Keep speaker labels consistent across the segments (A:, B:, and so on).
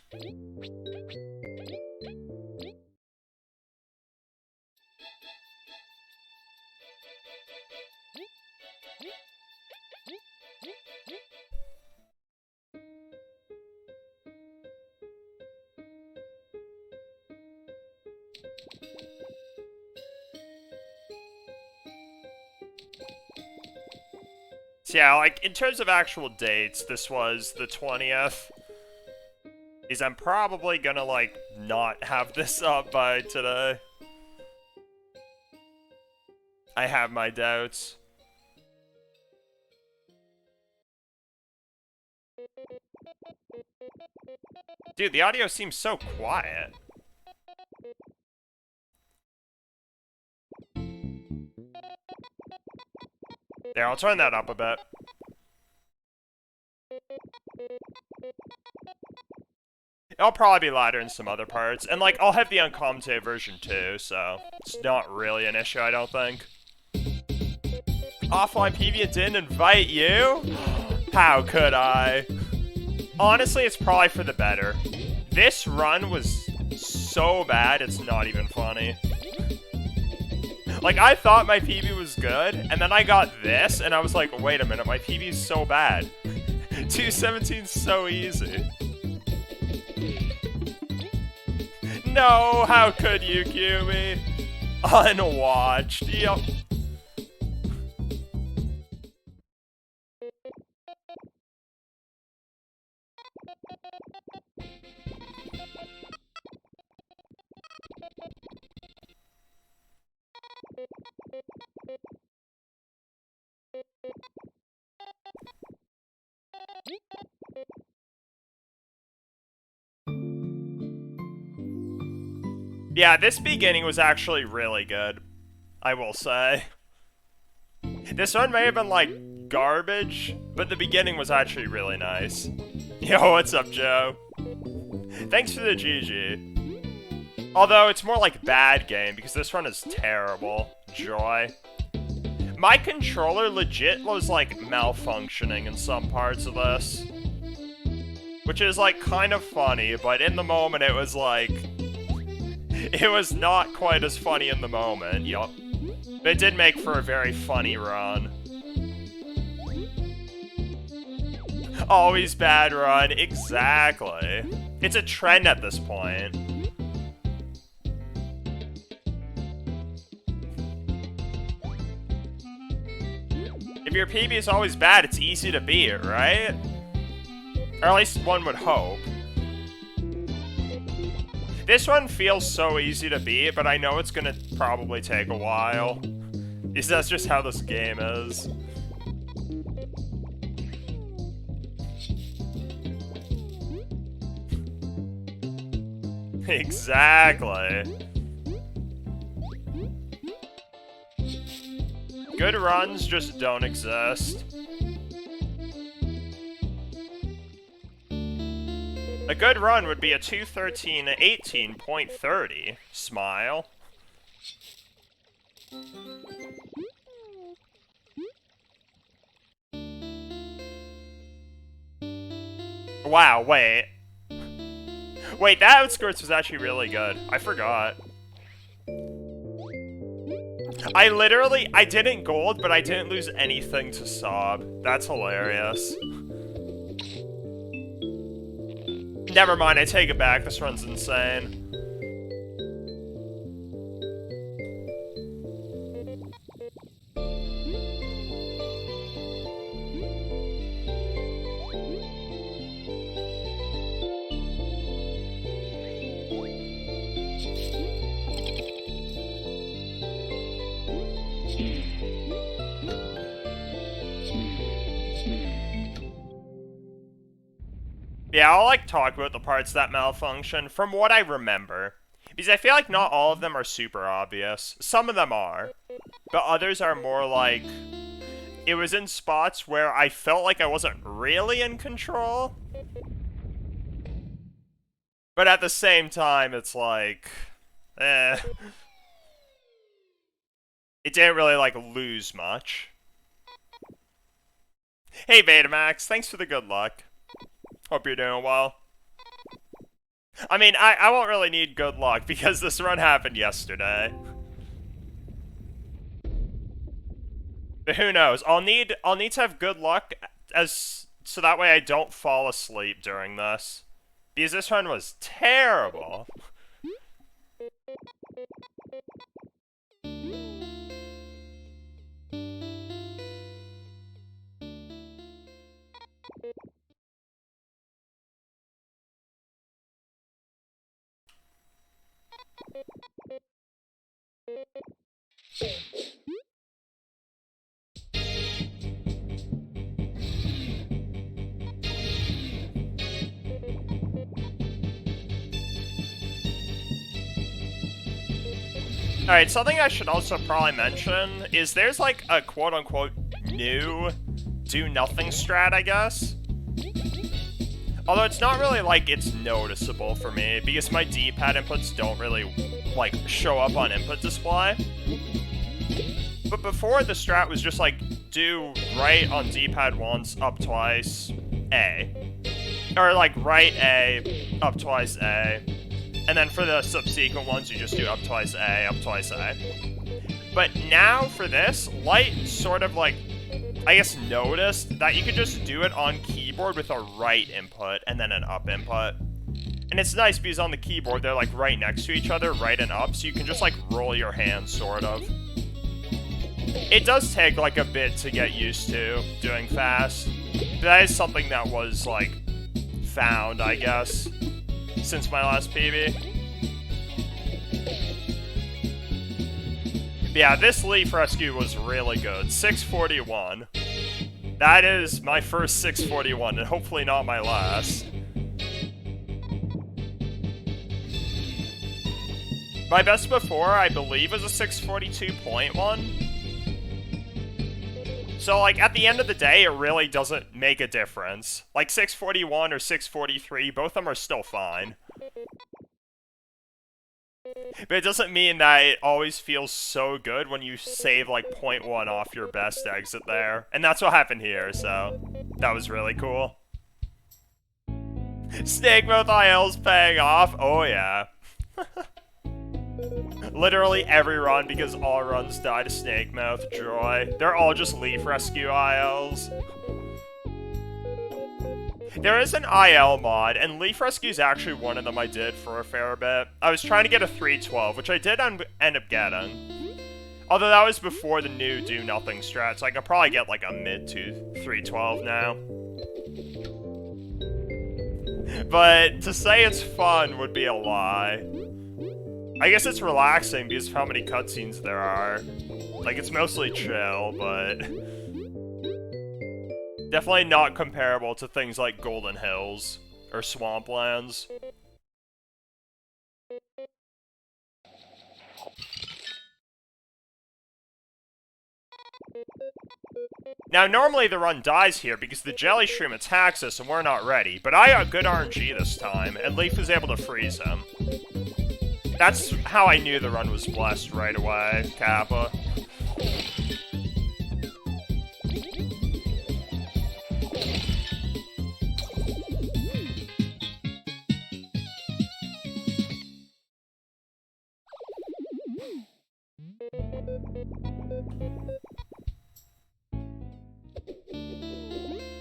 A: So yeah, like, in terms of actual dates, this was the 20th. Because I'm probably gonna, like, not have this up by today. I have my doubts. Dude, the audio seems so quiet. There, I'll turn that up a bit. It'll probably be louder in some other parts. And, like, I'll have the uncommented version too, so it's not really an issue, I don't think. Offline PV didn't invite you? How could I? Honestly, it's probably for the better. This run was so bad, it's not even funny. Like, I thought my PB was good, and then I got this, and I was like, wait a minute, my PB is so bad. 217's so easy. No, how could you cue me? Unwatched, yep. Yeah, this beginning was actually really good, I will say. This one may have been, like, garbage, but the beginning was actually really nice. Yo, what's up, Joe? Thanks for the GG. Although, it's more like bad game, because this run is terrible. Joy. My controller legit was, like, malfunctioning in some parts of this. Which is, like, kind of funny, but in the moment it was, like... It was not quite as funny in the moment, yup. But it did make for a very funny run. Always bad run, exactly. It's a trend at this point. If your PB is always bad, it's easy to beat, right? Or at least one would hope. This one feels so easy to beat, but I know it's gonna probably take a while. Because that's just how this game is. Exactly. Good runs just don't exist. A good run would be a 2:13:18.30. Smile. Wow, wait. Wait, that Outskirts was actually really good. I forgot. I didn't gold, but I didn't lose anything to Sob. That's hilarious. Never mind, I take it back. This run's insane. Yeah, I'll, like, talk about the parts that malfunction from what I remember. Because I feel like not all of them are super obvious. Some of them are. But others are more like... It was in spots where I felt like I wasn't really in control. But at the same time, it's like... It didn't really, like, lose much. Hey, Betamax, thanks for the good luck. Hope you're doing well. I mean, I won't really need good luck because this run happened yesterday. But who knows? I'll need to have good luck so that way I don't fall asleep during this. Because this run was terrible. Alright, something I should also probably mention is there's like a quote-unquote new do-nothing strat, I guess. Although it's not really like it's noticeable for me, because my D-pad inputs don't really, like, show up on input display. But before, the strat was just like, do right on D-pad once, up twice, A. Or like, right A, up twice A. And then for the subsequent ones, you just do up twice A, up twice A. But now for this, Light sort of like, I guess noticed that you could just do it on keyboard with a right input and then an up input. And it's nice because on the keyboard, they're like right next to each other, right and up, so you can just like roll your hands, sort of. It does take like a bit to get used to doing fast. But that is something that was like found, I guess, since my last PB. But yeah, this Leaf Rescue was really good. 641. That is my first 641, and hopefully not my last. My best before, I believe, was a 642.1. So, like, at the end of the day, it really doesn't make a difference. Like, 641 or 643, both of them are still fine. But it doesn't mean that it always feels so good when you save, like, 0.1 off your best exit there. And that's what happened here, so that was really cool. Snake Mouth IL's paying off? Oh, yeah. Literally every run, because all runs die to Snake Mouth. Joy. They're all just Leaf Rescue ILs. There is an IL mod, and Leaf Rescue is actually one of them I did for a fair bit. I was trying to get a 312, which I did end up getting. Although that was before the new do-nothing strat, so I could probably get like a mid to 312 now. But to say it's fun would be a lie. I guess it's relaxing because of how many cutscenes there are. Like, it's mostly chill, but definitely not comparable to things like Golden Hills or Swamplands. Now, normally the run dies here because the Jelly Shroom attacks us and we're not ready, but I got good RNG this time, and Leaf was able to freeze him. That's how I knew the run was blessed right away, Kappa.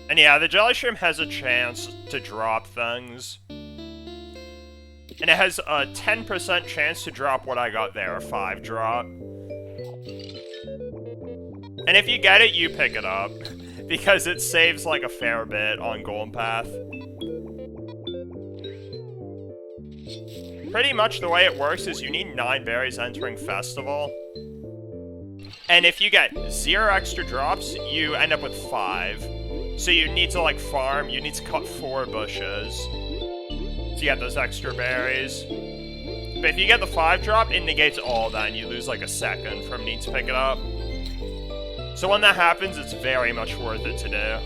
A: And yeah, the Jelly Shroom has a chance to drop things. And it has a 10% chance to drop what I got there, a 5 drop. And if you get it, you pick it up. Because it saves like a fair bit on Golden Path. Pretty much the way it works is you need 9 berries entering Festival. And if you get 0 extra drops, you end up with 5. So you need to like farm, you need to cut 4 bushes to get those extra berries. But if you get the 5 drop, it negates all that and you lose like a second from needing to pick it up. So when that happens, it's very much worth it to do.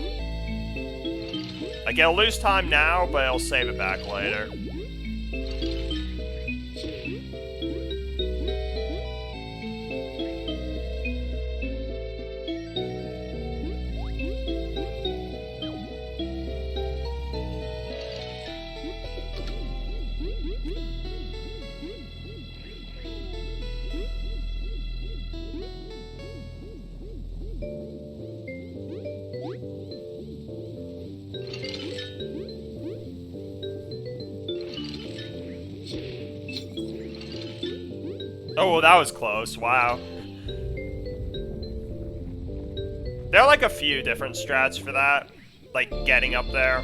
A: Like, it'll lose time now, but it'll save it back later. Oh, well, that was close. Wow. There are like a few different strats for that. Like, getting up there.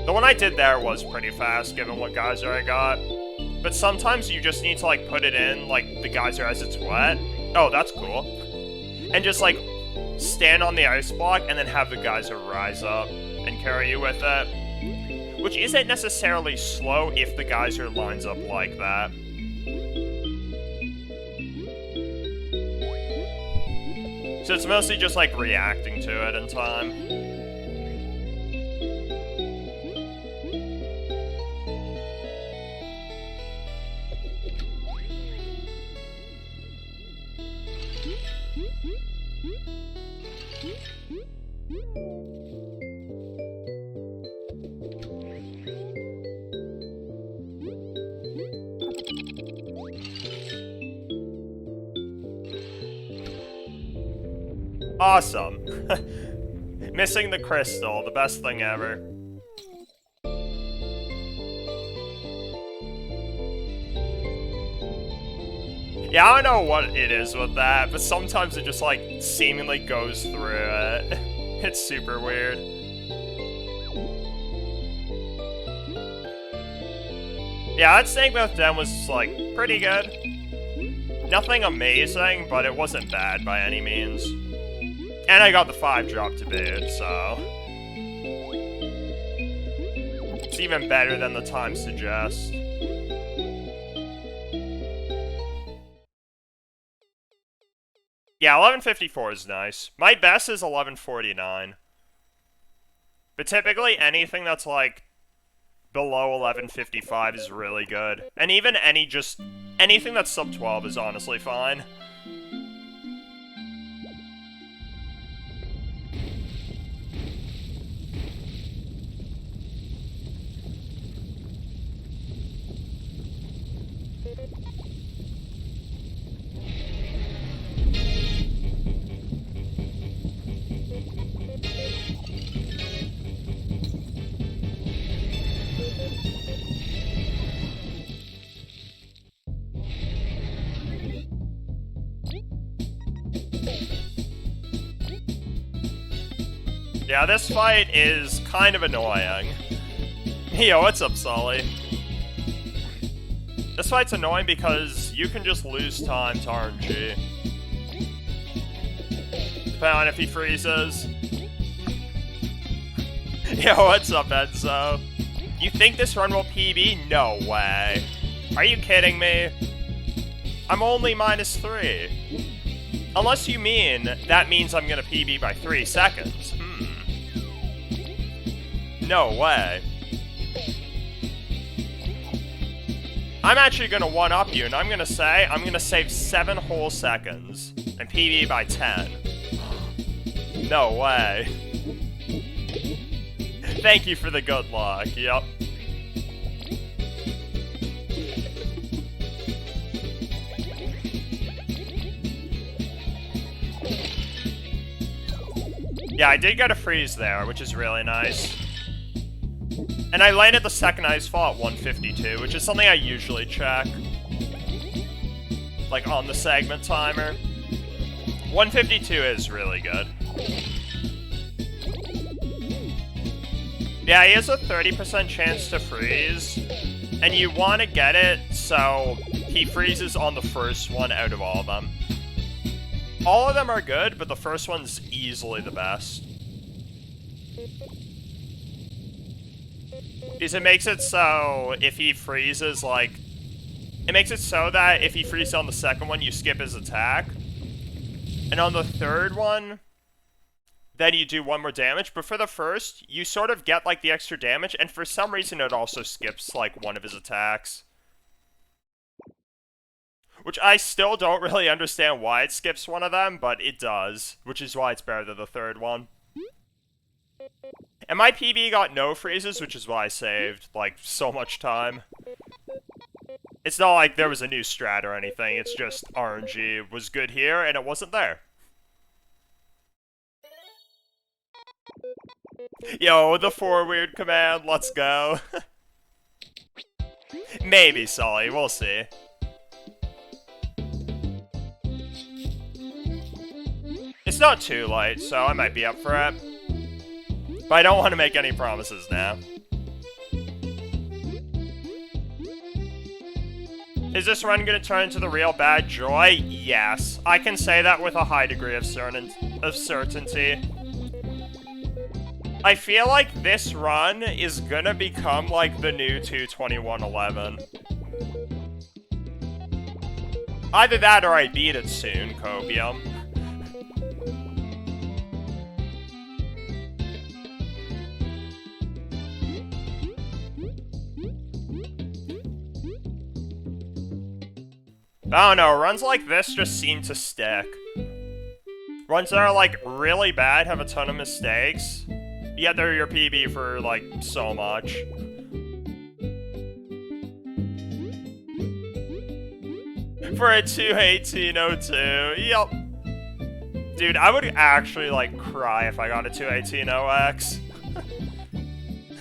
A: The one I did there was pretty fast, given what geyser I got. But sometimes you just need to, like, put it in, like, the geyser as it's wet. Oh, that's cool. And just, like, stand on the ice block and then have the geyser rise up and carry you with it. Which isn't necessarily slow if the geyser lines up like that. So it's mostly just, like, reacting to it in time. Awesome. Missing the crystal, the best thing ever. Yeah, I don't know what it is with that, but sometimes it just, like, seemingly goes through it. It's super weird. Yeah, that Snake Mouth Den was, like, pretty good. Nothing amazing, but it wasn't bad by any means. And I got the 5-drop to boot, so... It's even better than the time suggests. Yeah, 1154 is nice. My best is 1149. But typically anything that's, like, below 1155 is really good. And even anything that's sub 12 is honestly fine. Yeah, this fight is kind of annoying. Yo, what's up, Sully? This fight's annoying because you can just lose time to RNG. Depending on if he freezes. Yo, what's up, Enzo? You think this run will PB? No way. Are you kidding me? I'm only -3. Unless you mean that means I'm gonna PB by 3 seconds. No way. I'm actually gonna one-up you, and I'm gonna say I'm gonna save 7 whole seconds and PB by 10. No way. Thank you for the good luck, yep. Yeah, I did get a freeze there, which is really nice. And I landed the second ice fall at 152, which is something I usually check. Like, on the segment timer. 152 is really good. Yeah, he has a 30% chance to freeze. And you want to get it so he freezes on the first one out of all of them. All of them are good, but the first one's easily the best. Because it makes it so if he freezes, like... It makes it so that if he freezes on the second one, you skip his attack. And on the third one, then you do 1 more damage. But for the first, you sort of get, like, the extra damage, and for some reason it also skips, like, one of his attacks. Which I still don't really understand why it skips one of them, but it does. Which is why it's better than the third one. And my PB got no freezes, which is why I saved, like, so much time. It's not like there was a new strat or anything, it's just RNG was good here, and it wasn't there. Yo, the 4 weird command, let's go. Maybe, Sully, we'll see. It's not too late, so I might be up for it. But I don't want to make any promises now. Is this run gonna turn into the real bad joy? Yes. I can say that with a high degree of certainty. I feel like this run is gonna become like the new 22111. Either that or I beat it soon, Copium. I don't know, runs like this just seem to stick. Runs that are like really bad, have a ton of mistakes, yet they're your PB for like so much. For a 218.02, yep. Dude, I would actually like cry if I got a 218.0x.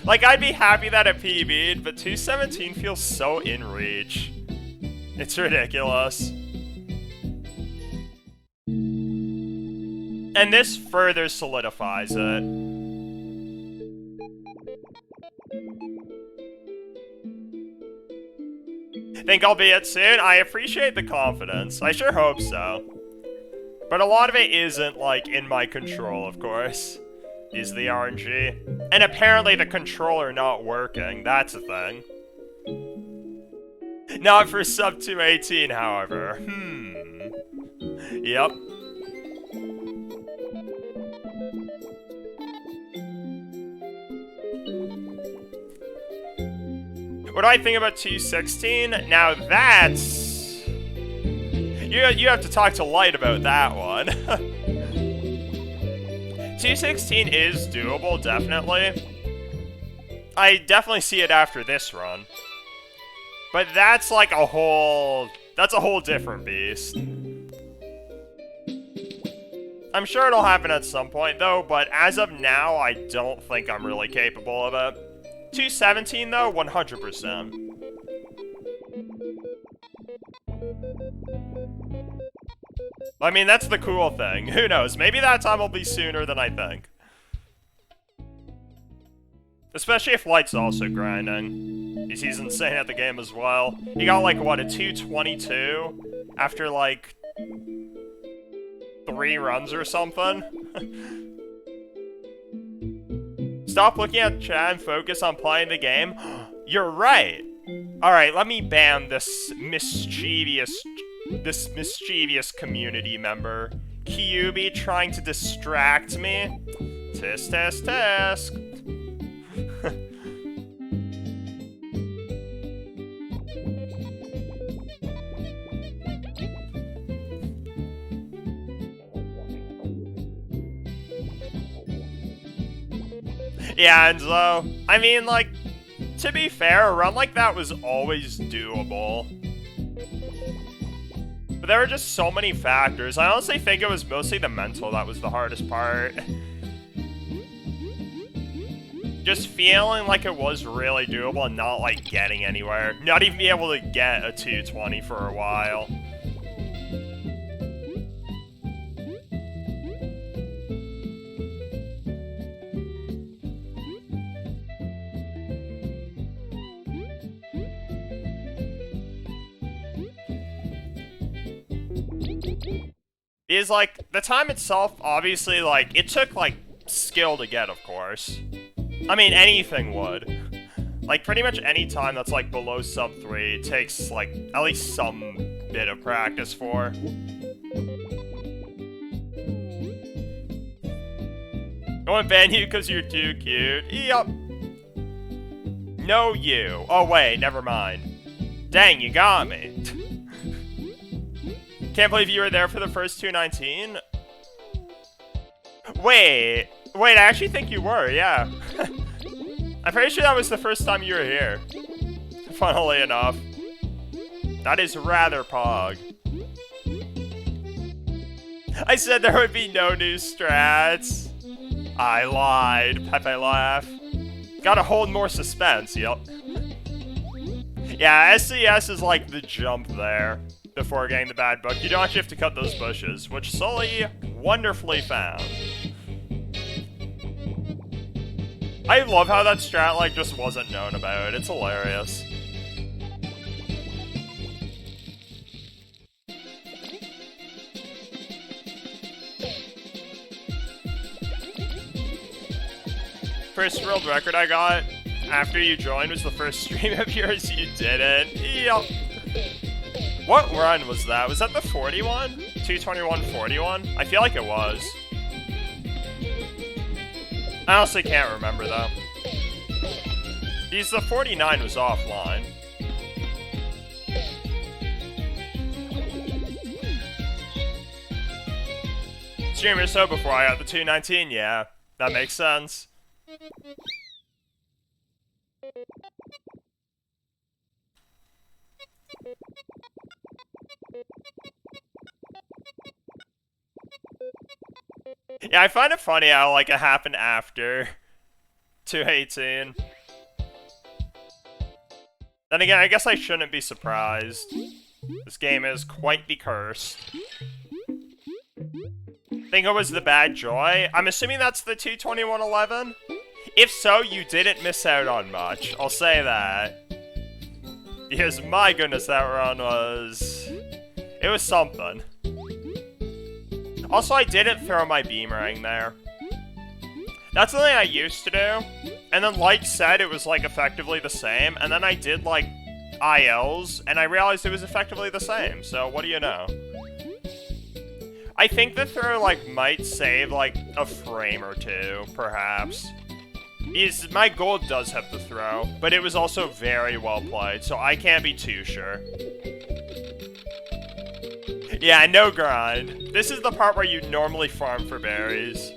A: Like, I'd be happy that it PB'd, but 217 feels so in reach. It's ridiculous. And this further solidifies it. Think I'll be it soon? I appreciate the confidence. I sure hope so. But a lot of it isn't, like, in my control, of course. Is the RNG. And apparently the controller not working, that's a thing. Not for sub 218, however. Yep. What do I think about 216? Now that's... You have to talk to Light about that one. 216 is doable, definitely. I definitely see it after this run. But that's like a whole... That's a whole different beast. I'm sure it'll happen at some point, though, but as of now, I don't think I'm really capable of it. 217, though, 100%. I mean, that's the cool thing. Who knows? Maybe that time will be sooner than I think. Especially if Light's also grinding. He's insane at the game as well. He got, like, what, a 222? After, like, 3 runs or something? Stop looking at chat and focus on playing the game. You're right. Alright, let me ban this mischievous community member. Kyubi trying to distract me. Tisk, tisk, tisk. Yeah, and so, I mean, like, to be fair, a run like that was always doable. But there were just so many factors. I honestly think it was mostly the mental that was the hardest part. Just feeling like it was really doable and not, like, getting anywhere. Not even being able to get a 220 for a while. Is, like, the time itself, obviously, like, it took, like, skill to get, of course. I mean, anything would. Like, pretty much any time that's, like, below sub 3 takes, like, at least some bit of practice for. I won't ban you because you're too cute. Yup. No, you. Oh, wait, never mind. Dang, you got me. Can't believe you were there for the first 219. Wait, I actually think you were, yeah. I'm pretty sure that was the first time you were here. Funnily enough. That is rather pog. I said there would be no new strats. I lied, Pepe laugh. Gotta hold more suspense, yep. Yeah, Yeah, SCS is like the jump there before getting the bad book. You don't actually have to cut those bushes, which Sully wonderfully found. I love how that strat, like, just wasn't known about. It's hilarious. First world record I got after you joined was the first stream of yours you didn't. Yep. What run was that? Was that the 41? 221-41? I feel like it was. I honestly can't remember though. Because the 49 was offline. Stream or so before I got the 219, yeah. That makes sense. Yeah, I find it funny how, like, it happened after 218. Then again, I guess I shouldn't be surprised. This game is quite the curse. Think it was the Bad Joy? I'm assuming that's the 221-11? If so, you didn't miss out on much. I'll say that. Because, my goodness, that run was... It was something. Also, I didn't throw my beamerang there. That's something I used to do. And then Light said it was, like, effectively the same. And then I did, like, ILs, and I realized it was effectively the same. So, what do you know? I think the throw, like, might save, like, a frame or two, perhaps. My gold does have the throw, but it was also very well played, so I can't be too sure. Yeah, no grind. This is the part where you normally farm for berries.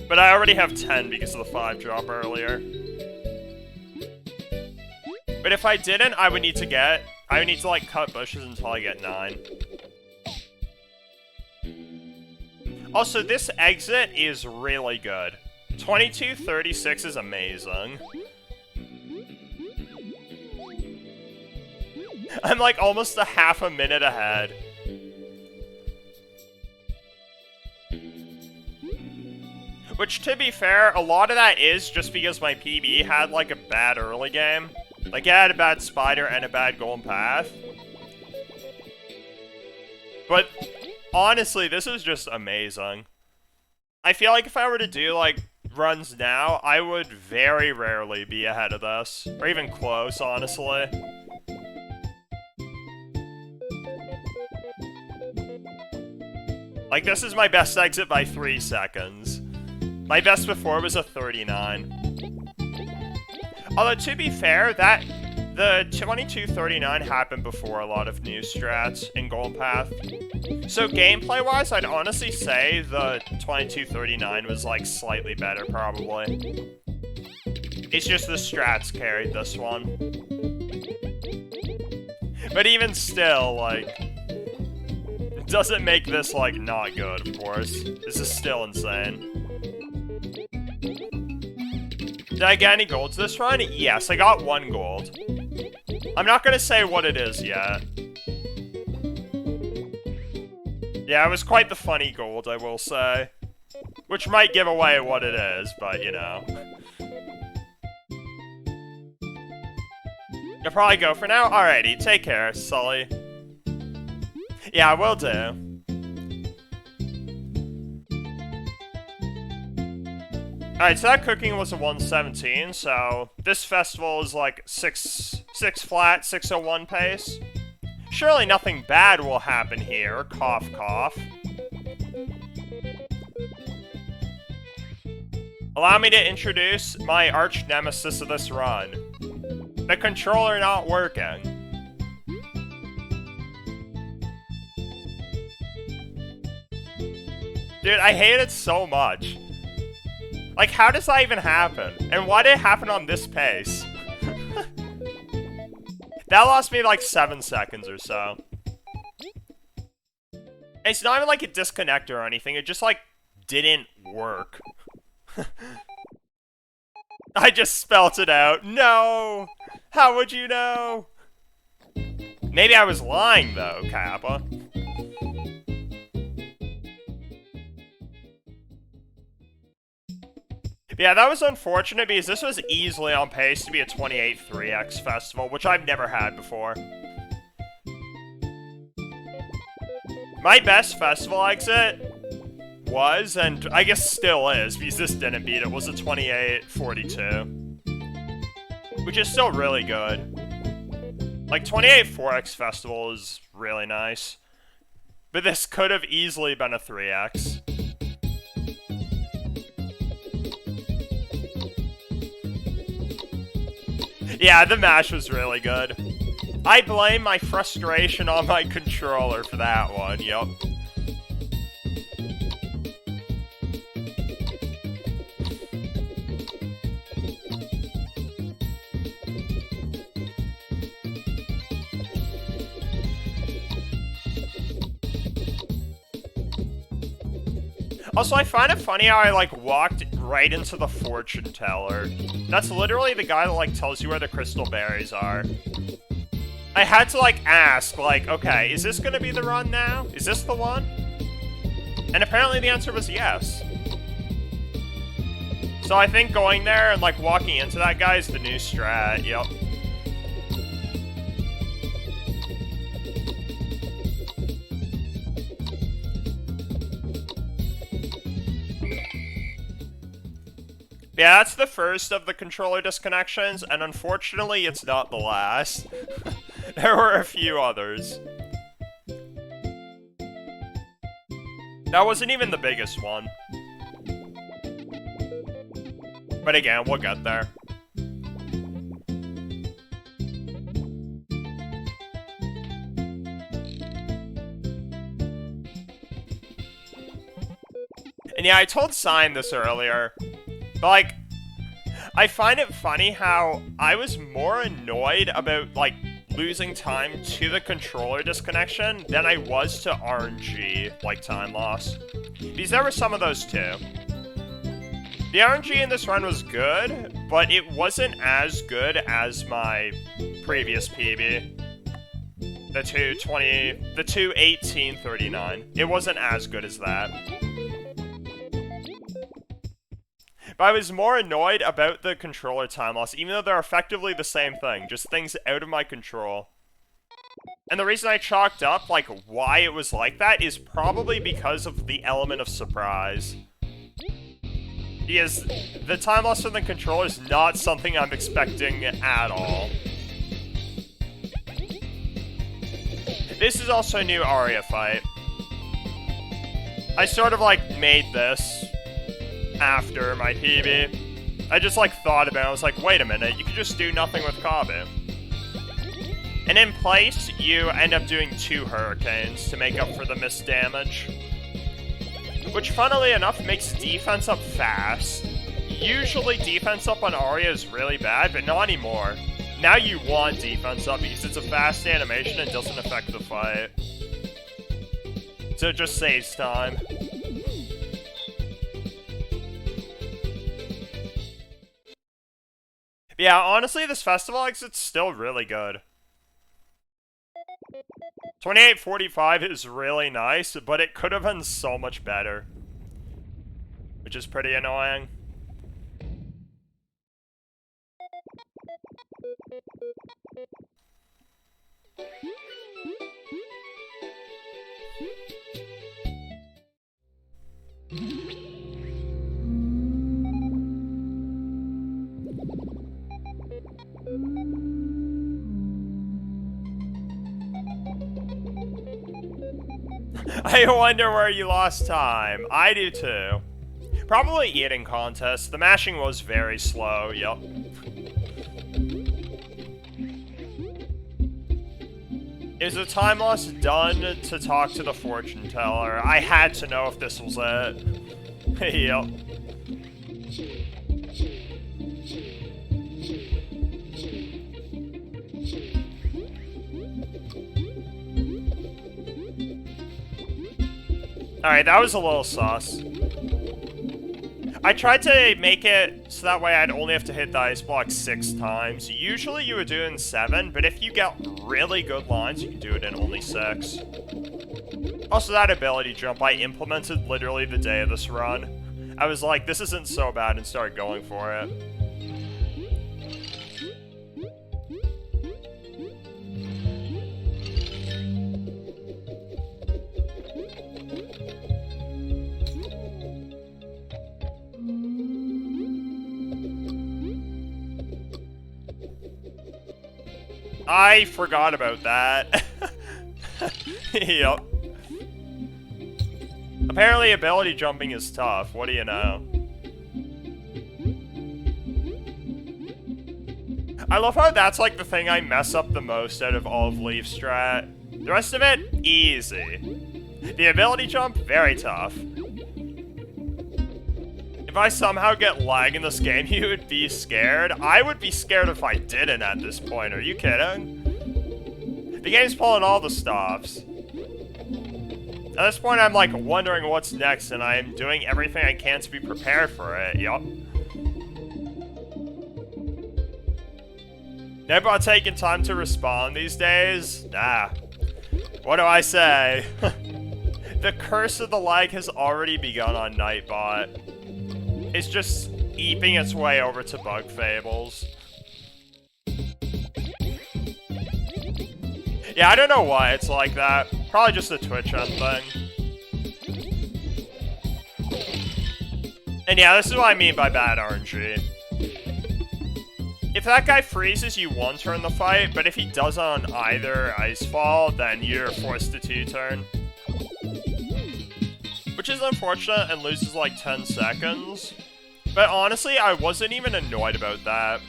A: But I already have 10 because of the 5 drop earlier. But if I didn't, I would need to like cut bushes until I get 9. Also, this exit is really good. 22:36 is amazing. I'm like almost a half a minute ahead. Which, to be fair, a lot of that is just because my PB had like a bad early game. Like, it had a bad spider and a bad golden path. But, honestly, this is just amazing. I feel like if I were to do, like, runs now, I would very rarely be ahead of this. Or even close, honestly. Like, this is my best exit by 3 seconds. My best before was a 39. Although, to be fair, the 2239 happened before a lot of new strats in Golden Path. So gameplay-wise, I'd honestly say the 2239 was, like, slightly better, probably. It's just the strats carried this one. But even still, like, it doesn't make this, like, not good, of course. This is still insane. Did I get any golds this run? Yes, I got 1 gold. I'm not gonna say what it is yet. Yeah, it was quite the funny gold, I will say. Which might give away what it is, but, you know. You'll probably go for now? Alrighty, take care, Sully. Yeah, will do. Alright, so that cooking was a 117, so this festival is like 6 flat, 601 pace. Surely nothing bad will happen here, cough cough. Allow me to introduce my arch nemesis of this run. The controller not working. Dude, I hate it so much. Like, how does that even happen? And why did it happen on this pace? That lost me like 7 seconds or so. And it's not even like it disconnected or anything, it just like didn't work. I just spelt it out. No! How would you know? Maybe I was lying, though, Kappa. Yeah, that was unfortunate because this was easily on pace to be a 28 3x festival, which I've never had before. My best festival exit was, and I guess still is, because this didn't beat it, was a 28-42. Which is still really good. Like, 28 4x festival is really nice. But this could have easily been a 3x. Yeah, the mash was really good. I blame my frustration on my controller for that one, yup. Also, I find it funny how I, like, walked right into the fortune teller. That's literally the guy that, like, tells you where the crystal berries are. I had to, like, ask, like, okay, is this gonna be the run now? Is this the one? And apparently the answer was yes. So I think going there and, like, walking into that guy is the new strat, yep. Yeah, that's the first of the controller disconnections, and unfortunately, it's not the last. There were a few others. That wasn't even the biggest one. But again, we'll get there. And yeah, I told Sign this earlier. But, like, I find it funny how I was more annoyed about, like, losing time to the controller disconnection than I was to RNG, like, time loss. Because there were some of those too. The RNG in this run was good, but it wasn't as good as my previous PB. The 2:18:39. It wasn't as good as that. But I was more annoyed about the controller time loss, even though they're effectively the same thing, just things out of my control. And the reason I chalked up, like, why it was like that is probably because of the element of surprise. Because the time loss from the controller is not something I'm expecting at all. This is also a new Arya fight. I sort of, like, made this after my PB. I just, like, thought about it. I was like, wait a minute, you could just do nothing with Kabe. And in place, you end up doing 2 Hurricanes to make up for the missed damage. Which, funnily enough, makes defense up fast. Usually defense up on Arya is really bad, but not anymore. Now you want defense up because it's a fast animation and doesn't affect the fight. So it just saves time. Yeah, honestly, this festival exit's still really good. 28:45 is really nice, but it could have been so much better. Which is pretty annoying. I wonder where you lost time. I do too. Probably eating contest. The mashing was very slow, yup. Is the time loss done to talk to the fortune teller? I had to know if this was it. Yup. Alright, that was a little sus. I tried to make it so that way I'd only have to hit the ice block 6 times. Usually you would do it in 7, but if you get really good lines, you can do it in only 6. Also, that ability jump I implemented literally the day of this run. I was like, this isn't so bad, and started going for it. I forgot about that. Yep. Apparently ability jumping is tough, what do you know? I love how that's like the thing I mess up the most out of all of Leaf Strat. The rest of it, easy. The ability jump, very tough. If I somehow get lag in this game, you would be scared. I would be scared if I didn't at this point, are you kidding? The game's pulling all the stops. At this point, I'm like wondering what's next, and I'm doing everything I can to be prepared for it, yup. Never taking time to respond these days? Nah. What do I say? The curse of the lag has already begun on Nightbot. It's just eeping its way over to bug Fables. Yeah, I don't know why it's like that. Probably just a Twitch end thing. And yeah, this is what I mean by bad RNG. If that guy freezes, you 1-turn the fight, but if he does on either Icefall, then you're forced to 2-turn. Which is unfortunate and loses like 10 seconds. But honestly, I wasn't even annoyed about that.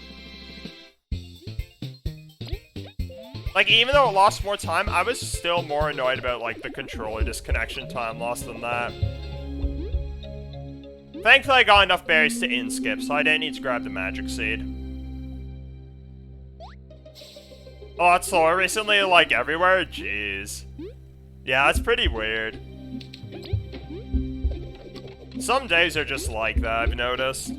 A: Like, even though it lost more time, I was still more annoyed about, like, the controller disconnection time loss than that. Thankfully, I got enough berries to in-skip, so I didn't need to grab the magic seed. Oh, that's slower recently, like, everywhere? Jeez. Yeah, that's pretty weird. Some days are just like that, I've noticed.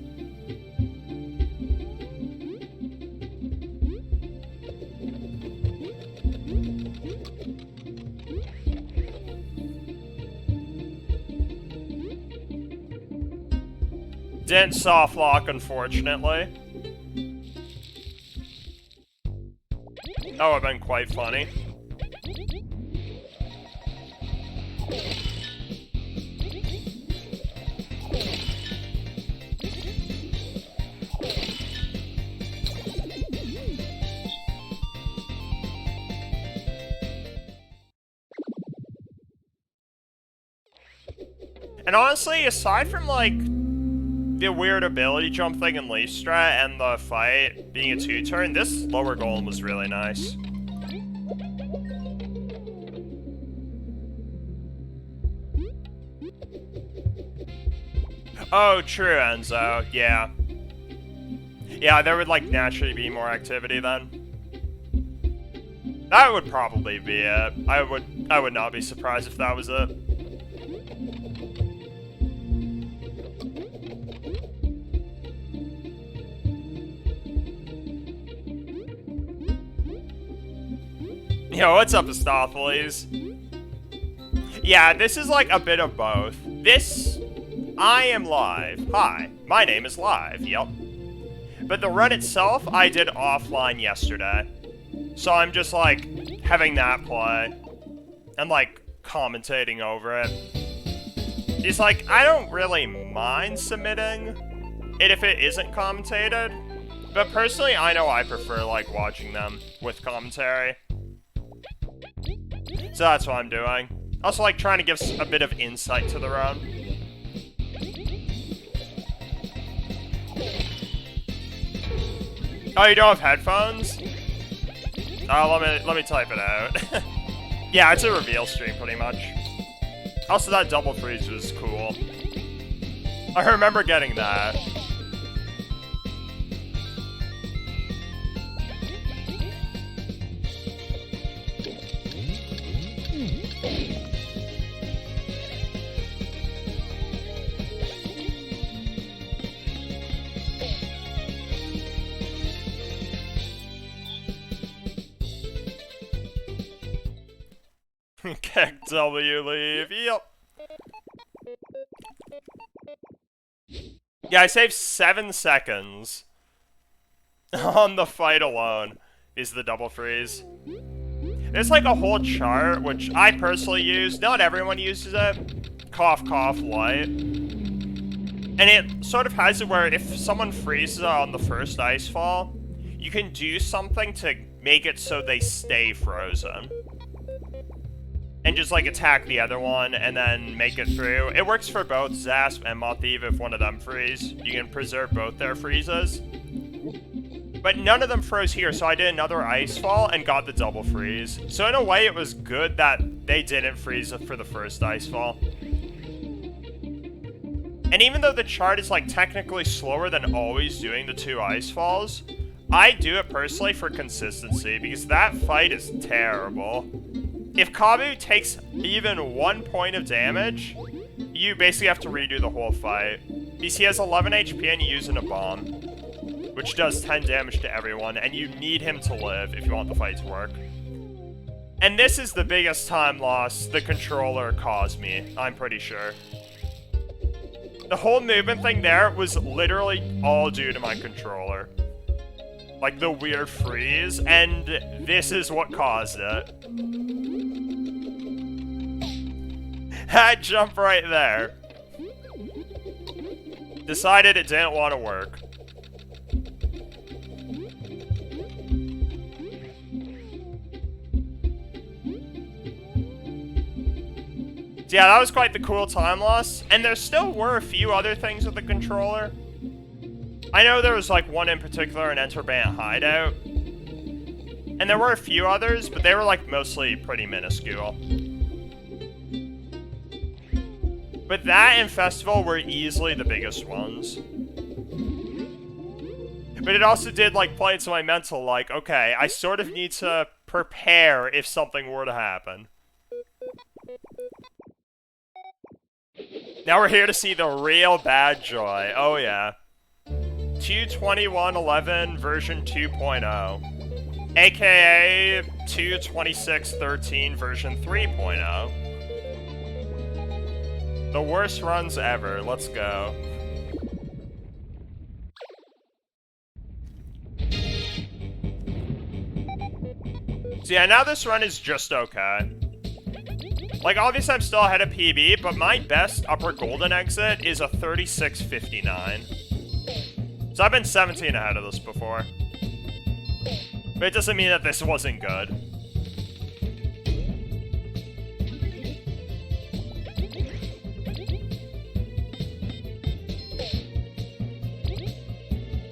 A: Didn't soft lock, unfortunately. That would have been quite funny. And honestly, aside from, like, the weird ability jump thing in Leaf Strat and the fight being a 2-turn, this lower golem was really nice. Oh, true, Enzo. Yeah. Yeah, there would, like, naturally be more activity then. That would probably be it. I would not be surprised if that was it. Yo, what's up, Astopheles? Yeah, this is like a bit of both. I am live. Hi, my name is Live, yep. But the run itself, I did offline yesterday. So I'm just like, having that play. And like, commentating over it. It's like, I don't really mind submitting it if it isn't commentated. But personally, I know I prefer like watching them with commentary. So that's what I'm doing. Also, like, trying to give a bit of insight to the run. Oh, you don't have headphones? Oh, let me type it out. Yeah, it's a reveal stream, pretty much. Also, that double freeze was cool. I remember getting that. Kick W, leave. Yep. Yeah, I saved 7 seconds on the fight alone. Is the double freeze. There's like a whole chart, which I personally use. Not everyone uses it. Cough, cough, light. And it sort of has it where if someone freezes on the first ice fall, you can do something to make it so they stay frozen. And just like attack the other one and then make it through. It works for both Zasp and Moth-Eve if one of them freeze. You can preserve both their freezes. But none of them froze here, so I did another ice fall and got the double freeze. So in a way, it was good that they didn't freeze for the first ice fall. And even though the chart is like technically slower than always doing the 2 ice falls, I do it personally for consistency because that fight is terrible. If Kabu takes even 1 point of damage, you basically have to redo the whole fight. Because he has 11 HP and you're using a bomb, which does 10 damage to everyone, and you need him to live if you want the fight to work. And this is the biggest time loss the controller caused me, I'm pretty sure. The whole movement thing there was literally all due to my controller. Like the weird freeze, and this is what caused it. That jump right there. Decided it didn't want to work. So yeah, that was quite the cool time loss. And there still were a few other things with the controller. I know there was like one in particular, an Enter Band Hideout. And there were a few others, but they were like mostly pretty minuscule. But that and Festival were easily the biggest ones. But it also did like play into my mental like, okay, I sort of need to prepare if something were to happen. Now we're here to see the real bad joy. Oh yeah. 221.11 version 2.0. AKA 226.13 version 3.0. The worst runs ever. Let's go. So yeah, now this run is just okay. Like, obviously I'm still ahead of PB, but my best upper golden exit is a 36.59. So I've been 17 ahead of this before. But it doesn't mean that this wasn't good.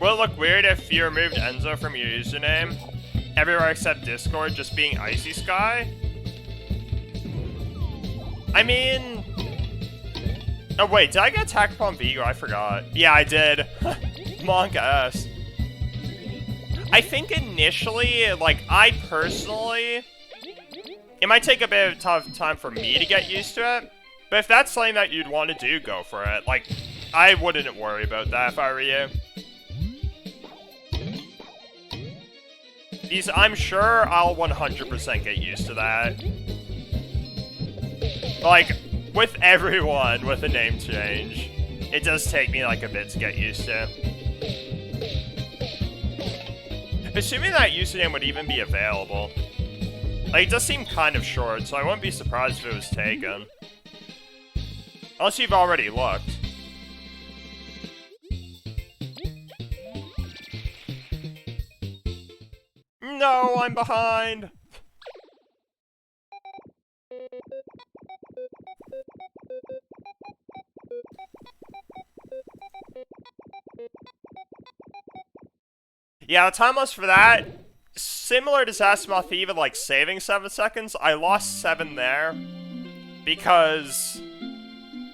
A: Will it look weird if you removed Enzo from your username? Everywhere except Discord just being Icy Sky? I mean... Oh wait, did I get attacked upon Vigo? I forgot. Yeah, I did. Monk ass. I think initially, like, I personally... It might take a bit of tough time for me to get used to it. But if that's something that you'd want to do, go for it. Like, I wouldn't worry about that if I were you. These, I'm sure I'll 100% get used to that. Like, with everyone with a name change, it does take me like a bit to get used to. Assuming that username would even be available. Like, it does seem kind of short, so I wouldn't be surprised if it was taken. Unless you've already looked. No, I'm behind! Yeah, the time loss for that, similar to Zasmoth like saving 7 seconds, I lost 7 there. Because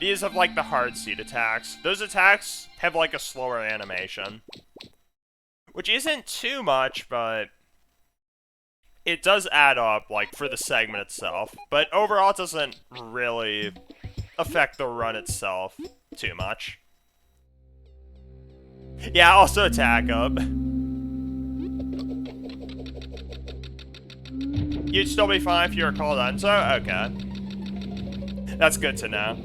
A: these have like the hard seed attacks. Those attacks have like a slower animation. Which isn't too much, but it does add up, like, for the segment itself. But overall, it doesn't really affect the run itself too much. Yeah, also attack up. You'd still be fine if you were called Enzo? Okay. That's good to know.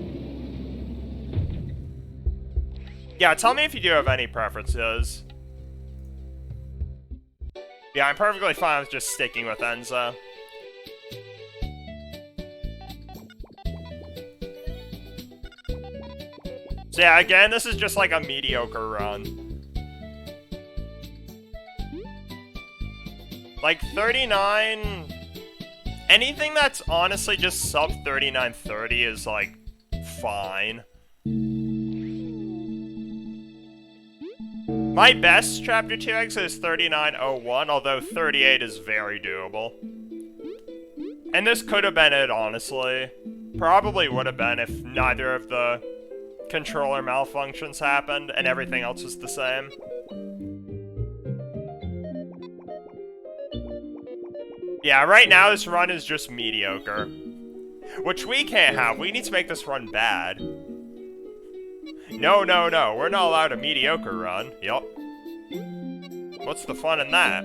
A: Yeah, tell me if you do have any preferences. Yeah, I'm perfectly fine with just sticking with Enzo. So yeah, again, this is just like a mediocre run. Like, 39... Anything that's honestly just sub 3930 is, like, fine. My best Chapter 2 exit is 3901, although 38 is very doable. And this could have been it, honestly. Probably would have been if neither of the controller malfunctions happened and everything else was the same. Yeah, right now this run is just mediocre. Which we can't have. We need to make this run bad. No, no, no. We're not allowed a mediocre run. Yup. What's the fun in that?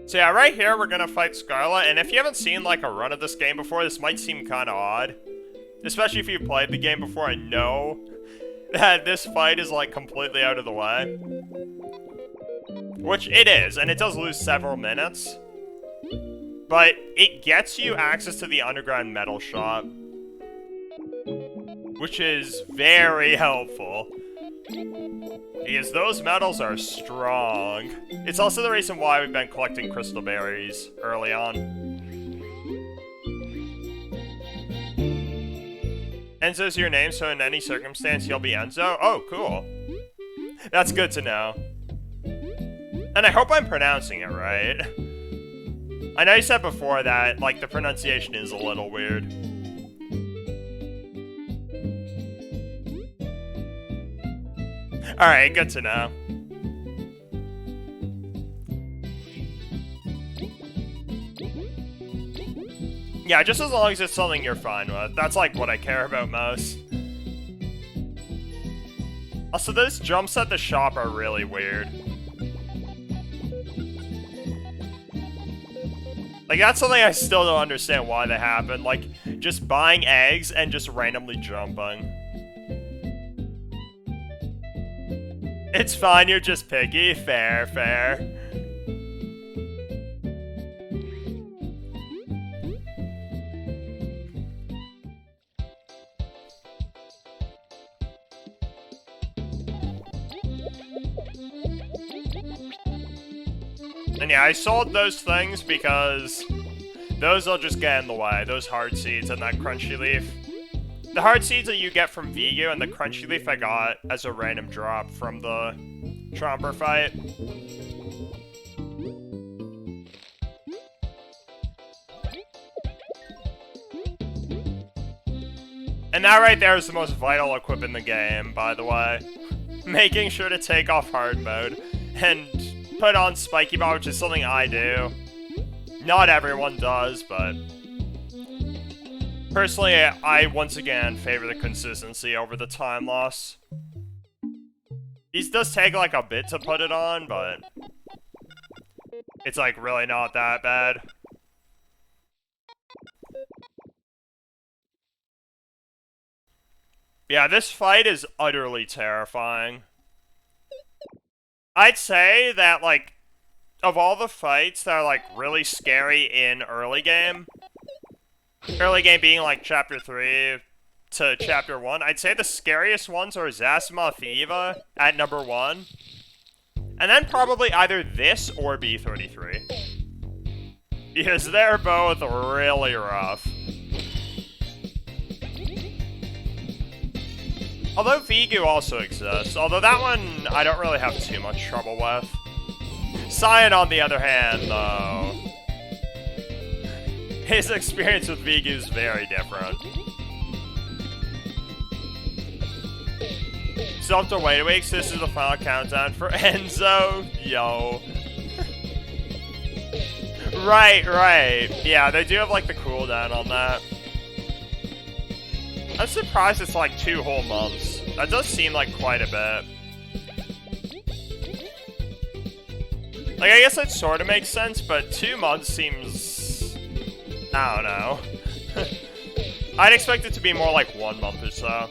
A: So yeah, right here we're gonna fight Scarlet, and if you haven't seen like a run of this game before, this might seem kinda odd. Especially if you've played the game before and know that this fight is like completely out of the way. Which it is, and it does lose several minutes. But it gets you access to the underground metal shop. Which is very helpful. Because those metals are strong. It's also the reason why we've been collecting crystal berries early on. Enzo's your name, so in any circumstance you'll be Enzo? Oh, cool. That's good to know. And I hope I'm pronouncing it right. I know you said before that, like, the pronunciation is a little weird. Alright, good to know. Yeah, just as long as it's something you're fine with. That's, like, what I care about most. Also, those jumps at the shop are really weird. Like, that's something I still don't understand why they happen. Like, just buying eggs and just randomly jumping. It's fine, you're just picky. Fair, fair. And yeah, I sold those things because those will just get in the way. Those hard seeds and that crunchy leaf. The hard seeds that you get from Vigu and the crunchy leaf I got as a random drop from the Tromper fight. And that right there is the most vital equip in the game, by the way. Making sure to take off hard mode and put on Spiky Ball, which is something I do. Not everyone does, but personally, I once again favor the consistency over the time loss. These does take like a bit to put it on, but it's like really not that bad. Yeah, this fight is utterly terrifying. I'd say that, like, of all the fights that are, like, really scary in early game being, like, Chapter 3 to Chapter 1, I'd say the scariest ones are Zazimoth Eva at number 1, and then probably either this or B33. Because they're both really rough. Although Vigu also exists, although that one I don't really have too much trouble with. Cyan, on the other hand, though, His experience with Vigu is very different. Still have to wait a week, so this is the final countdown for Enzo. Yo. Right. Yeah, they do have, like, the cooldown on that. I'm surprised it's, like, 2 whole months. That does seem like quite a bit. Like, I guess that sort of makes sense, but 2 months seems... I don't know. I'd expect it to be more like 1 month or so.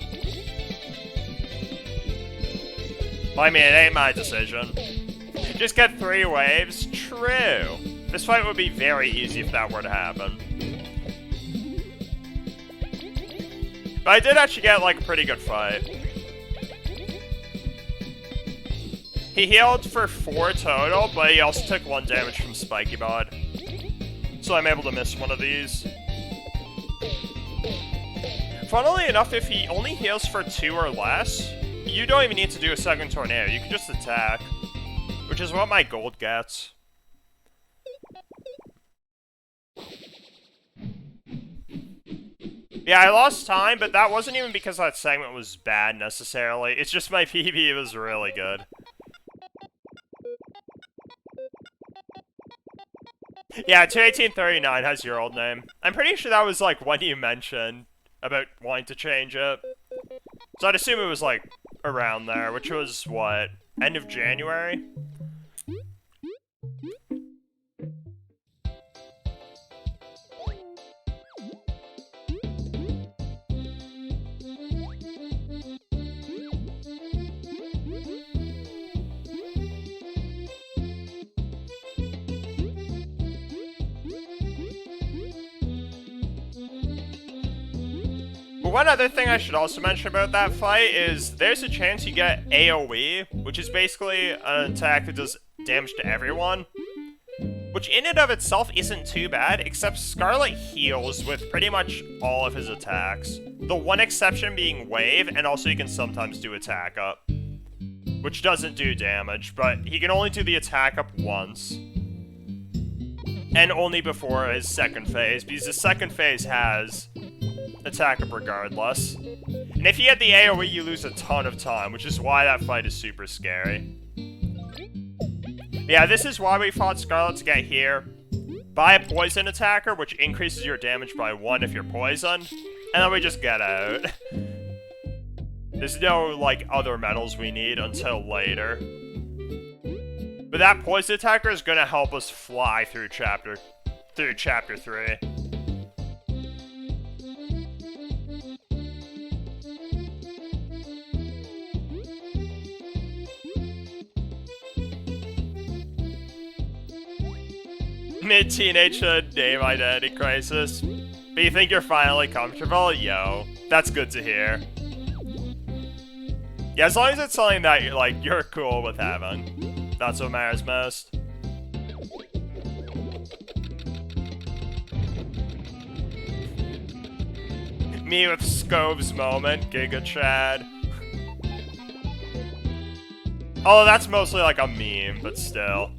A: Well, I mean, it ain't my decision. Just get 3 waves? True. This fight would be very easy if that were to happen. But I did actually get, like, a pretty good fight. He healed for 4 total, but he also took 1 damage from Spiky Bod. So I'm able to miss one of these. Funnily enough, if he only heals for 2 or less, you don't even need to do a second tornado. You can just attack, which is what my gold gets. Yeah, I lost time, but that wasn't even because that segment was bad, necessarily. It's just my PB was really good. Yeah, 21839 has your old name. I'm pretty sure that was, like, when you mentioned about wanting to change it. So I'd assume it was, like, around there, which was, what, end of January? One other thing I should also mention about that fight is there's a chance you get AoE, which is basically an attack that does damage to everyone. Which in and of itself isn't too bad, except Scarlet heals with pretty much all of his attacks. The one exception being Wave, and also he can sometimes do Attack Up. Which doesn't do damage, but he can only do the Attack Up once. And only before his second phase, because the second phase has Attack Up regardless. And if you get the AoE, you lose a ton of time, which is why that fight is super scary. Yeah, this is why we fought Scarlet to get here. Buy a poison attacker, which increases your damage by 1 if you're poisoned, and then we just get out. There's no, like, other medals we need until later. But that poison attacker is gonna help us fly through chapter 3. Mid-teenage name identity crisis. But you think you're finally comfortable? Yo, that's good to hear. Yeah, as long as it's something that you're cool with having. That's what matters most. Me with Scove's moment, Giga Chad. Oh, that's mostly like a meme, but still.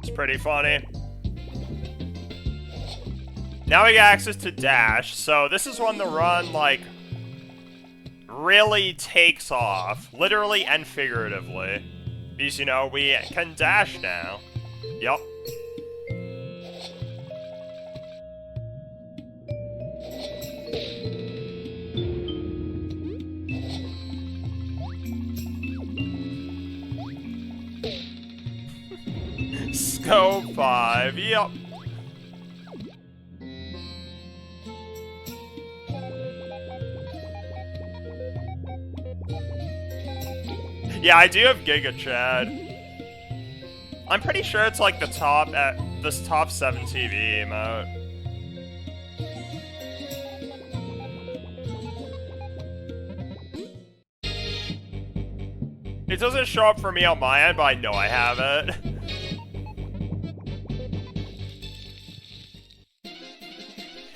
A: It's pretty funny. Now we get access to Dash, so this is when the run, like, really takes off. Literally and figuratively. Because, you know, we can dash now. Yup. Scope 5, yup. Yeah, I do have Giga Chad. I'm pretty sure it's like the top at this top 7 TV emote. It doesn't show up for me on my end, but I know I have it.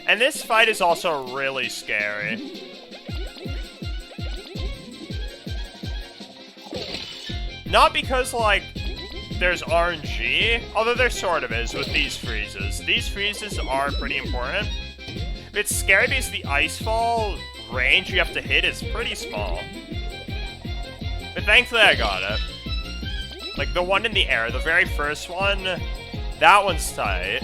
A: And this fight is also really scary. Not because, like, there's RNG, although there sort of is with these freezes. These freezes are pretty important. It's scary because the icefall range you have to hit is pretty small. But thankfully I got it. Like, the one in the air, the very first one, that one's tight.